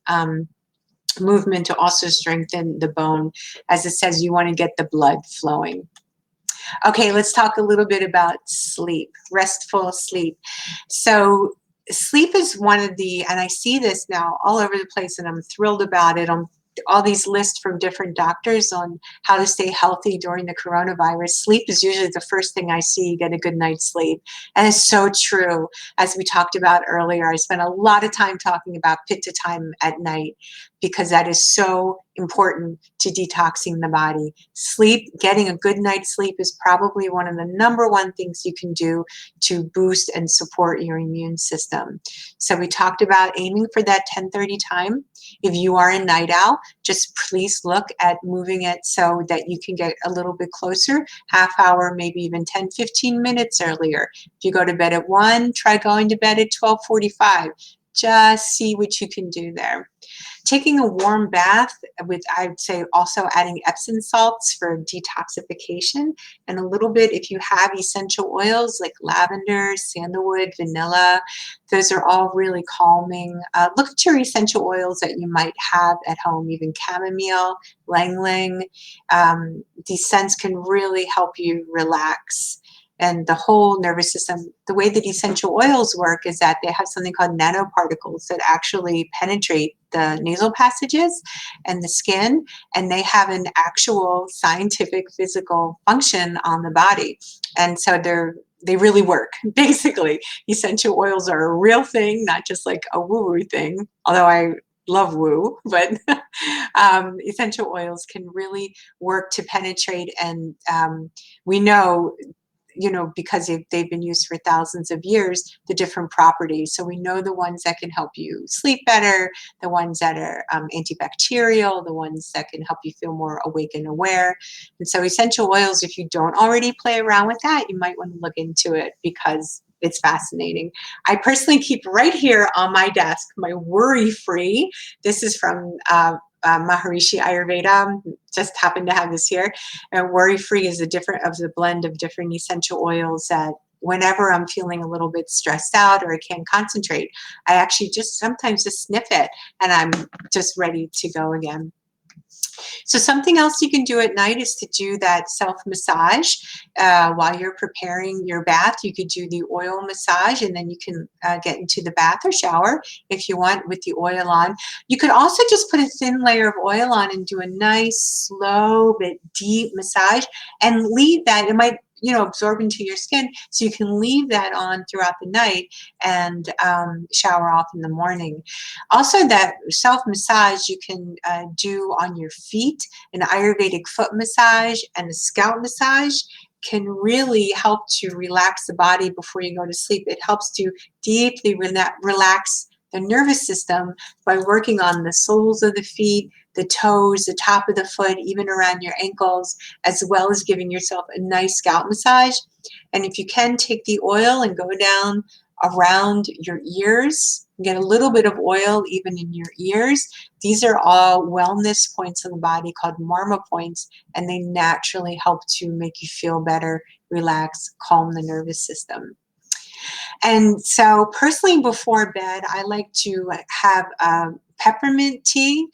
movement to also strengthen the bone. As it says, you want to get the blood flowing. Okay, let's talk a little bit about sleep, restful sleep. So sleep is one of the, and I see this now all over the place and I'm thrilled about it. All these lists from different doctors on how to stay healthy during the coronavirus. Sleep is usually the first thing I see. Get a good night's sleep. And it's so true. As we talked about earlier, I spent a lot of time talking about Pitta time at night because that is so important to detoxing the body. Sleep, getting a good night's sleep is probably one of the #1 things you can do to boost and support your immune system. So we talked about aiming for that 10:30 time. If you are a night owl, just please look at moving it so that you can get a little bit closer, half hour, maybe even 10, 15 minutes earlier. If you go to bed at 1, try going to bed at 12:45. Just see what you can do there. Taking a warm bath with, I'd say, also adding Epsom salts for detoxification, and a little bit, if you have essential oils like lavender, sandalwood, vanilla, those are all really calming. Look at your essential oils that you might have at home, even chamomile, lang lang. These scents can really help you relax. And the whole nervous system, the way that essential oils work is that they have something called nanoparticles that actually penetrate the nasal passages and the skin, and they have an actual scientific physical function on the body. And so they really work. Basically, essential oils are a real thing, not just like a woo-woo thing, although I love woo, but essential oils can really work to penetrate, and we know, because they've been used for thousands of years, the different properties. So we know the ones that can help you sleep better, the ones that are antibacterial, the ones that can help you feel more awake and aware. And so essential oils, if you don't already play around with that, you might want to look into it because it's fascinating. I personally keep right here on my desk my worry-free. This is from Maharishi Ayurveda, just happened to have this here. And worry-free is a blend of different essential oils that whenever I'm feeling a little bit stressed out or I can't concentrate, I actually sometimes just sniff it and I'm just ready to go again. So something else you can do at night is to do that self-massage. While you're preparing your bath, you could do the oil massage, and then you can get into the bath or shower if you want with the oil on. You could also just put a thin layer of oil on and do a nice, slow, but deep massage and leave that. absorb into your skin, so you can leave that on throughout the night and shower off in the morning. Also, that self-massage you can do on your feet, an Ayurvedic foot massage and a scalp massage can really help to relax the body before you go to sleep. It helps to deeply relax the nervous system by working on the soles of the feet, the toes, the top of the foot, even around your ankles, as well as giving yourself a nice scalp massage. And if you can, take the oil and go down around your ears, get a little bit of oil even in your ears. These are all wellness points in the body called marma points, and they naturally help to make you feel better, relax, calm the nervous system. And so personally, before bed, I like to have peppermint tea.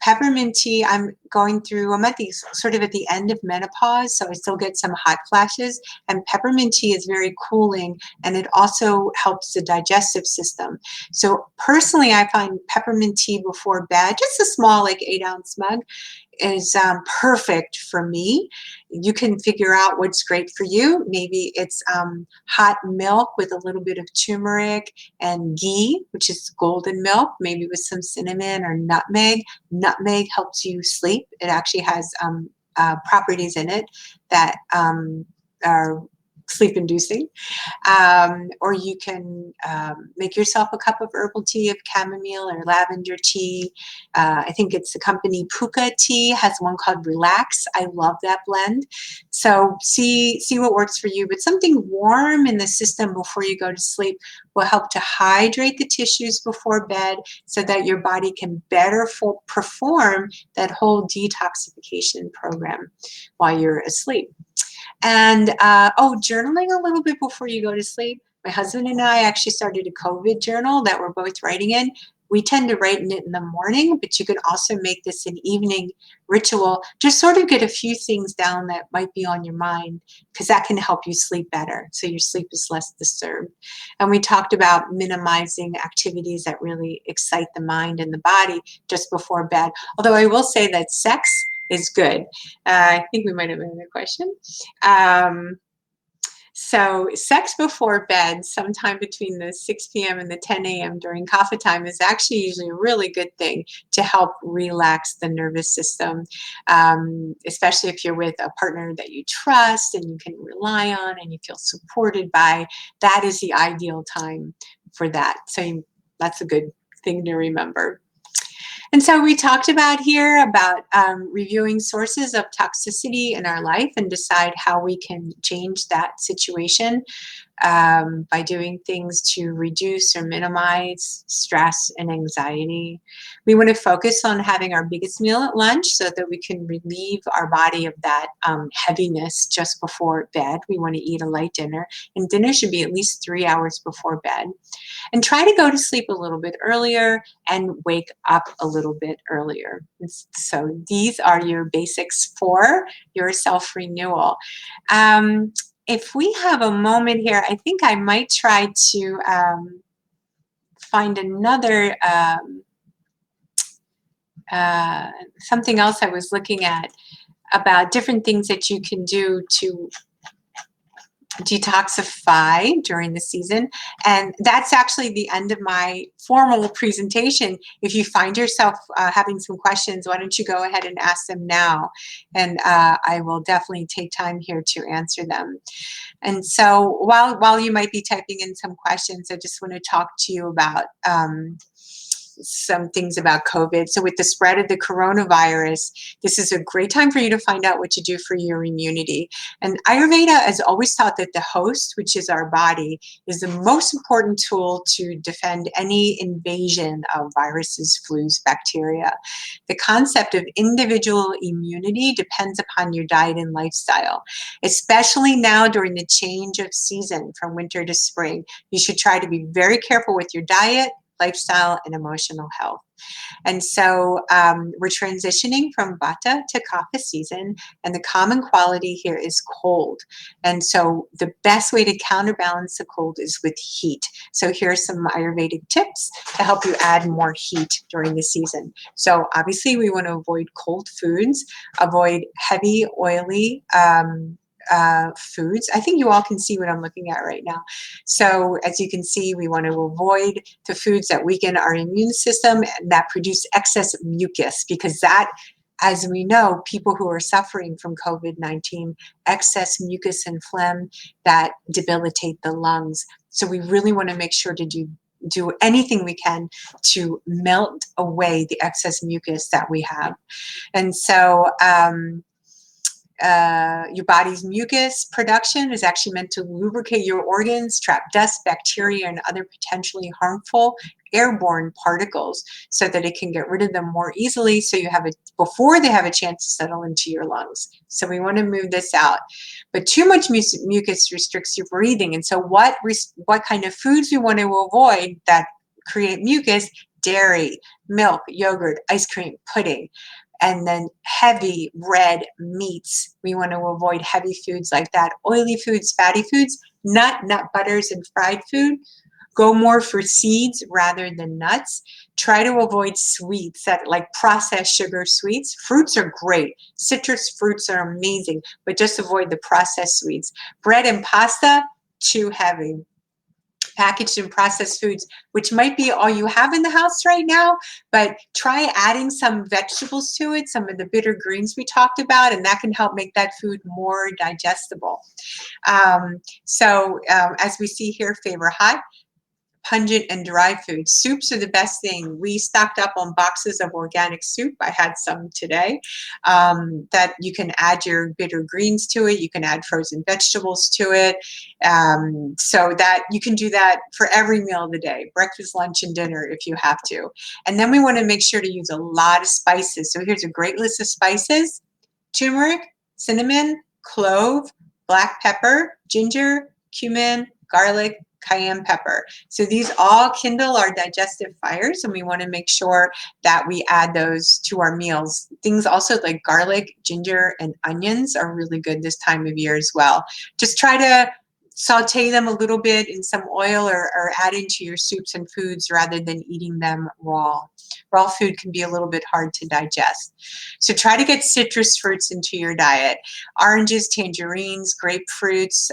Peppermint tea, I'm at the sort of at the end of menopause, so I still get some hot flashes, and peppermint tea is very cooling, and it also helps the digestive system. So personally, I find peppermint tea before bed, just a small, like 8-ounce mug, is perfect for me. You can figure out what's great for you. Maybe it's hot milk with a little bit of turmeric and ghee, which is golden milk, maybe with some cinnamon or nutmeg. Nutmeg helps you sleep. It actually has properties in it that are sleep-inducing. Or you can make yourself a cup of herbal tea of chamomile or lavender tea. I think it's the company Puka Tea has one called Relax. I love that blend. So see what works for you. But something warm in the system before you go to sleep will help to hydrate the tissues before bed so that your body can better perform that whole detoxification program while you're asleep. And journaling a little bit before you go to sleep. My husband and I actually started a COVID journal that we're both writing in. We tend to write in it in the morning, but you can also make this an evening ritual. Just sort of get a few things down that might be on your mind, because that can help you sleep better, so your sleep is less disturbed. And we talked about minimizing activities that really excite the mind and the body just before bed. Although I will say that sex is good. I think we might have another question. So sex before bed, sometime between the 6 p.m. and the 10 a.m. during Kapha time, is actually usually a really good thing to help relax the nervous system, especially if you're with a partner that you trust and you can rely on and you feel supported by. That is the ideal time for that. So that's a good thing to remember. And so we talked about here about reviewing sources of toxicity in our life and decide how we can change that situation by doing things to reduce or minimize stress and anxiety. We want to focus on having our biggest meal at lunch so that we can relieve our body of that heaviness just before bed. We want to eat a light dinner, and dinner should be at least 3 hours before bed. And try to go to sleep a little bit earlier and wake up a little bit earlier. So these are your basics for your self-renewal. If we have a moment here, I think I might try to find another, something else I was looking at about different things that you can do to detoxify during the season. And that's actually the end of my formal presentation. If you find yourself having some questions, why don't you go ahead and ask them now, and I will definitely take time here to answer them. And so while you might be typing in some questions, I just want to talk to you about some things about COVID. So with the spread of the coronavirus, this is a great time for you to find out what to do for your immunity. And Ayurveda has always taught that the host, which is our body, is the most important tool to defend any invasion of viruses, flus, bacteria. The concept of individual immunity depends upon your diet and lifestyle, especially now during the change of season from winter to spring. You should try to be very careful with your diet, lifestyle, and emotional health. And so we're transitioning from Vata to Kapha season, and the common quality here is cold. And so the best way to counterbalance the cold is with heat. So here are some Ayurvedic tips to help you add more heat during the season. So obviously we want to avoid cold foods, avoid heavy, oily foods. I think you all can see what I'm looking at right now. So as you can see, we want to avoid the foods that weaken our immune system and that produce excess mucus, because that, as we know, people who are suffering from COVID-19, excess mucus and phlegm that debilitate the lungs. So we really want to make sure to do anything we can to melt away the excess mucus that we have. And so your body's mucus production is actually meant to lubricate your organs, trap dust, bacteria, and other potentially harmful airborne particles so that it can get rid of them more easily, so you have it before they have a chance to settle into your lungs. So we want to move this out. But too much mucus restricts your breathing. And so what kind of foods we want to avoid that create mucus? Dairy, milk, yogurt, ice cream, pudding. And then heavy red meats. We want to avoid heavy foods like that. Oily foods, fatty foods, nut butters, and fried food. Go more for seeds rather than nuts. Try to avoid sweets, that like processed sugar sweets. Fruits are great. Citrus fruits are amazing, but just avoid the processed sweets. Bread and pasta, too heavy. Packaged and processed foods, which might be all you have in the house right now, but try adding some vegetables to it, some of the bitter greens we talked about, and that can help make that food more digestible. As we see here, favor hot, pungent, and dry foods. Soups are the best thing. We stocked up on boxes of organic soup. I had some today. That you can add your bitter greens to it. You can add frozen vegetables to it. So that you can do that for every meal of the day, breakfast, lunch, and dinner if you have to. And then we want to make sure to use a lot of spices. So here's a great list of spices: turmeric, cinnamon, clove, black pepper, ginger, cumin, garlic, cayenne pepper. So these all kindle our digestive fires, and we want to make sure that we add those to our meals. Things also like garlic, ginger, and onions are really good this time of year as well. Just try to saute them a little bit in some oil or add into your soups and foods rather than eating them raw. Raw food can be a little bit hard to digest. So try to get citrus fruits into your diet. Oranges, tangerines, grapefruits.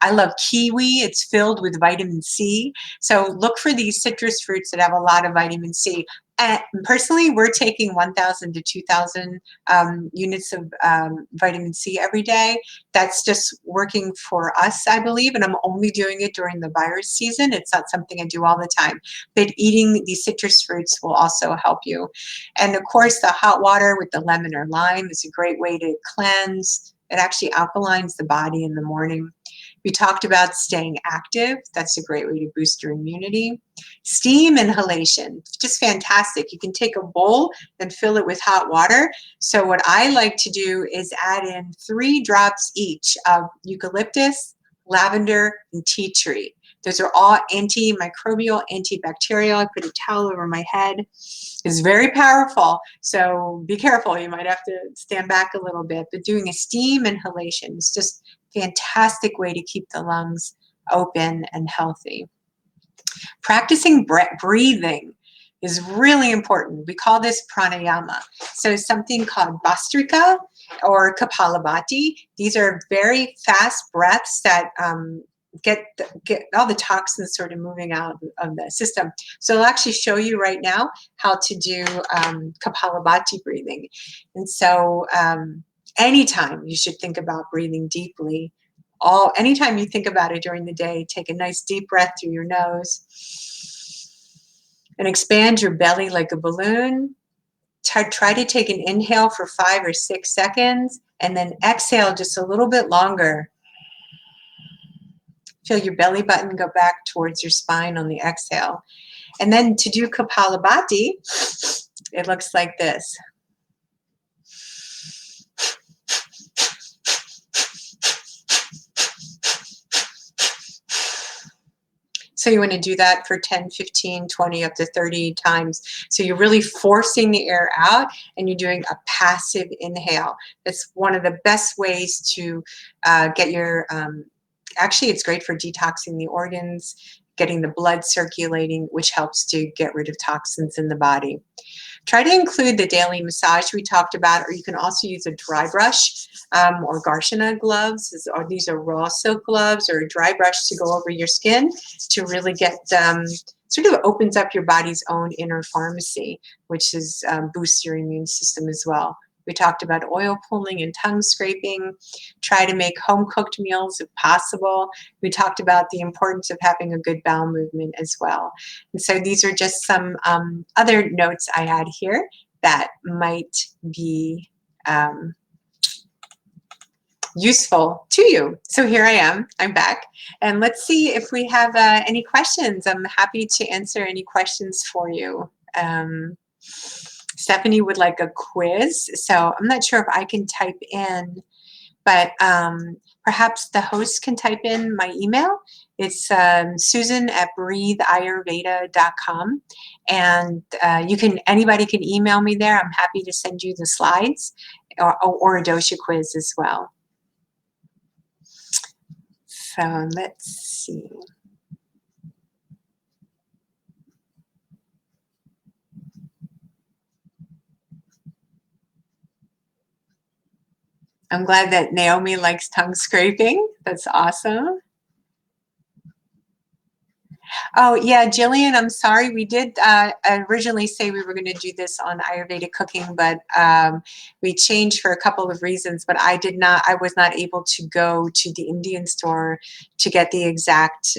I love kiwi. It's filled with vitamin C. So look for these citrus fruits that have a lot of vitamin C. And personally, we're taking 1,000 to 2,000 units of vitamin C every day. That's just working for us, I believe, and I'm only doing it during the virus season. It's not something I do all the time. But eating these citrus fruits will also help you. And of course, the hot water with the lemon or lime is a great way to cleanse. It actually alkalines the body in the morning. We talked about staying active. That's a great way to boost your immunity. Steam inhalation, just fantastic. You can take a bowl and fill it with hot water. So what I like to do is add in 3 drops each of eucalyptus, lavender, and tea tree. Those are all antimicrobial, antibacterial. I put a towel over my head. It's very powerful, so be careful. You might have to stand back a little bit, but doing a steam inhalation is just a fantastic way to keep the lungs open and healthy. Practicing breathing is really important. We call this pranayama. So something called Bhastrika or Kapalabhati. These are very fast breaths that get all the toxins sort of moving out of the system. So I'll actually show you right now how to do Kapalabhati breathing. And so anytime you should think about breathing deeply. Anytime you think about it during the day, take a nice deep breath through your nose and expand your belly like a balloon. Try to take an inhale for 5 or 6 seconds and then exhale just a little bit longer. Feel your belly button go back towards your spine on the exhale. And then to do Kapalabhati, it looks like this. So you want to do that for 10, 15, 20, up to 30 times. So you're really forcing the air out and you're doing a passive inhale. That's one of the best ways to get your, actually it's great for detoxing the organs, getting the blood circulating, which helps to get rid of toxins in the body. Try to include the daily massage we talked about, or you can also use a dry brush or Garshana gloves, or these are raw silk gloves, or a dry brush to go over your skin to really get sort of opens up your body's own inner pharmacy, which is boosts your immune system as well. We talked about oil pulling and tongue scraping. Try to make home-cooked meals if possible. We talked about the importance of having a good bowel movement as well. And so these are just some other notes I had here that might be useful to you. So here I am, I'm back. And let's see if we have any questions. I'm happy to answer any questions for you. Stephanie would like a quiz, so I'm not sure if I can type in, but perhaps the host can type in my email. It's susan@breatheayurveda.com, and anybody can email me there. I'm happy to send you the slides or a dosha quiz as well. So let's see. I'm glad that Naomi likes tongue scraping. That's awesome. Oh, yeah, Jillian, I'm sorry. We did originally say we were going to do this on Ayurvedic cooking, but we changed for a couple of reasons. But I was not able to go to the Indian store to get the exact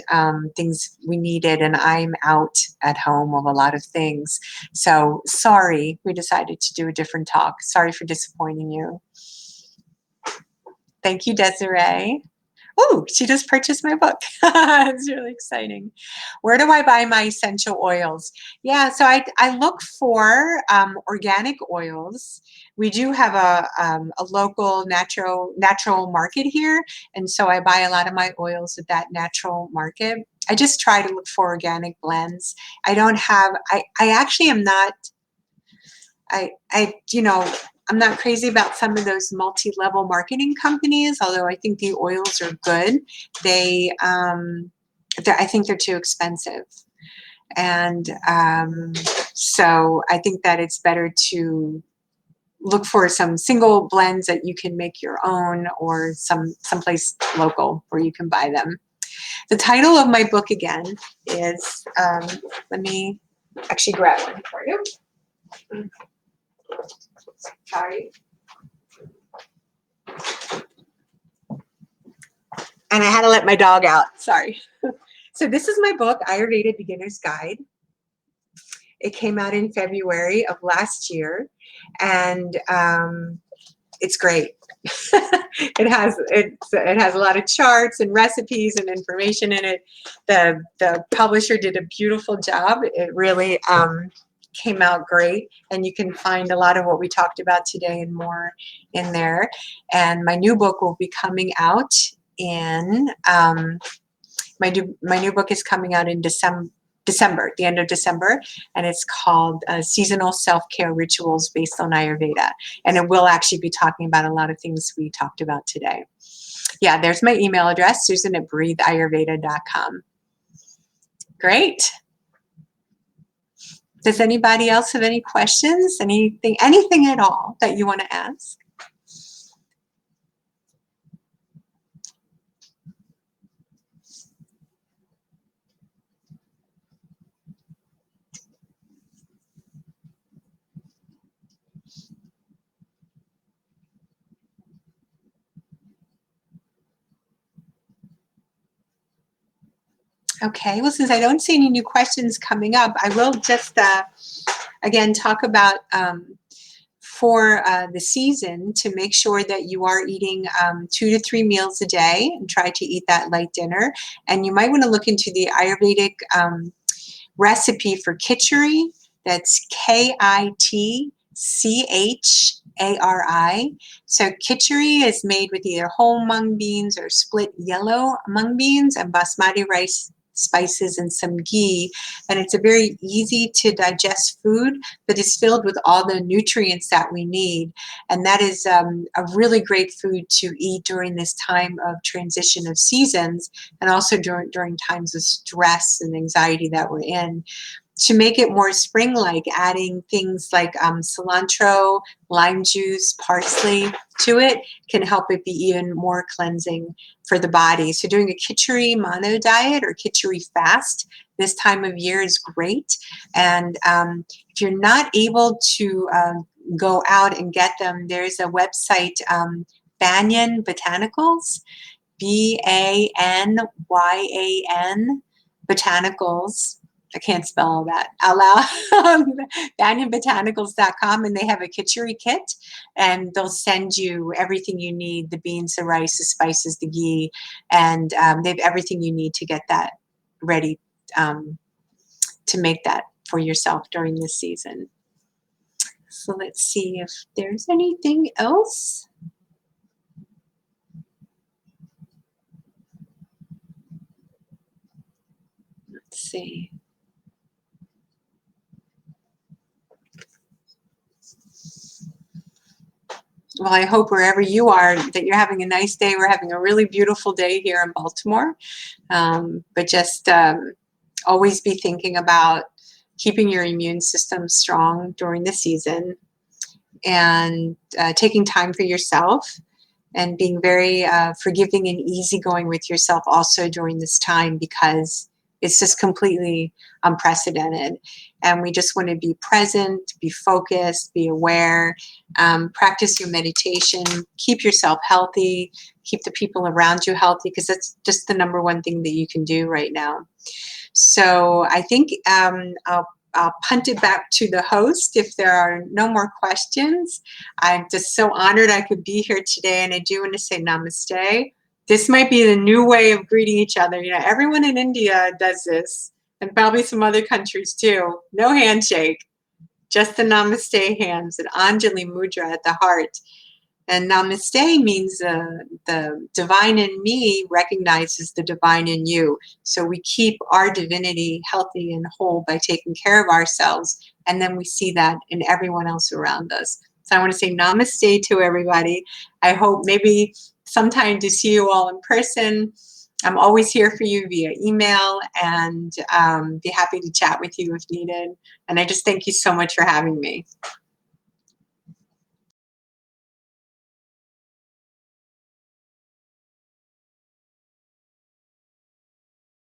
things we needed, and I'm out at home with a lot of things. So sorry, we decided to do a different talk. Sorry for disappointing you. Thank you, Desiree. Oh, she just purchased my book. It's really exciting. Where do I buy my essential oils? Yeah, so I look for organic oils. We do have a local natural market here, and so I buy a lot of my oils at that natural market. I just try to look for organic blends. I don't have, I actually am not, I'm not crazy about some of those multi-level marketing companies, although I think the oils are good. I think they're too expensive. And so I think that it's better to look for some single blends that you can make your own, or someplace local where you can buy them. The title of my book again is, let me actually grab one for you. Sorry. And I had to let my dog out, sorry. So this is my book, Ayurveda Beginner's Guide. It came out in February of last year, and it's great. It has a lot of charts and recipes and information in it. The publisher did a beautiful job. It really came out great, and you can find a lot of what we talked about today and more in there. And my new book will be coming out in my new book is coming out in December, the end of December, and it's called Seasonal Self-Care Rituals Based on Ayurveda. And it will actually be talking about a lot of things we talked about today. Yeah, there's my email address, susan@breatheayurveda.com. Great. Does anybody else have any questions? Anything at all that you want to ask? Okay, well, since I don't see any new questions coming up, I will just, again, talk about for the season to make sure that you are eating 2 to 3 meals a day, and try to eat that light dinner. And you might want to look into the Ayurvedic recipe for khichdi. That's Kitchari. So khichdi is made with either whole mung beans or split yellow mung beans and basmati rice, spices, and some ghee. And it's a very easy to digest food, but it's filled with all the nutrients that we need. And that is a really great food to eat during this time of transition of seasons, and also during times of stress and anxiety that we're in. to make it more spring-like, adding things like cilantro, lime juice, parsley to it can help it be even more cleansing for the body. So doing a khichdi mono diet or khichdi fast this time of year is great. And if you're not able to go out and get them, there's a website, Banyan Botanicals, Banyan Botanicals. I can't spell all that out loud. BanyanBotanicals.com, and they have a khichdi kit, and they'll send you everything you need: the beans, the rice, the spices, the ghee, and they have everything you need to get that ready to make that for yourself during this season. So let's see if there's anything else. Let's see. Well, I hope wherever you are that you're having a nice day. We're having a really beautiful day here in Baltimore. But just always be thinking about keeping your immune system strong during the season, and taking time for yourself, and being very forgiving and easygoing with yourself also during this time, because it's just completely unprecedented. And we just want to be present, be focused, be aware, practice your meditation, keep yourself healthy, keep the people around you healthy, because that's just the number one thing that you can do right now. So I think I'll punt it back to the host if there are no more questions. I'm just so honored I could be here today, and I do want to say namaste. This might be the new way of greeting each other. You know, everyone in India does this, and probably some other countries too. No handshake, just the namaste hands, an Anjali mudra at the heart. And namaste means the divine in me recognizes the divine in you. So we keep our divinity healthy and whole by taking care of ourselves, and then we see that in everyone else around us. So I want to say namaste to everybody. I hope maybe sometime to see you all in person. I'm always here for you via email, and be happy to chat with you if needed. And I just thank you so much for having me.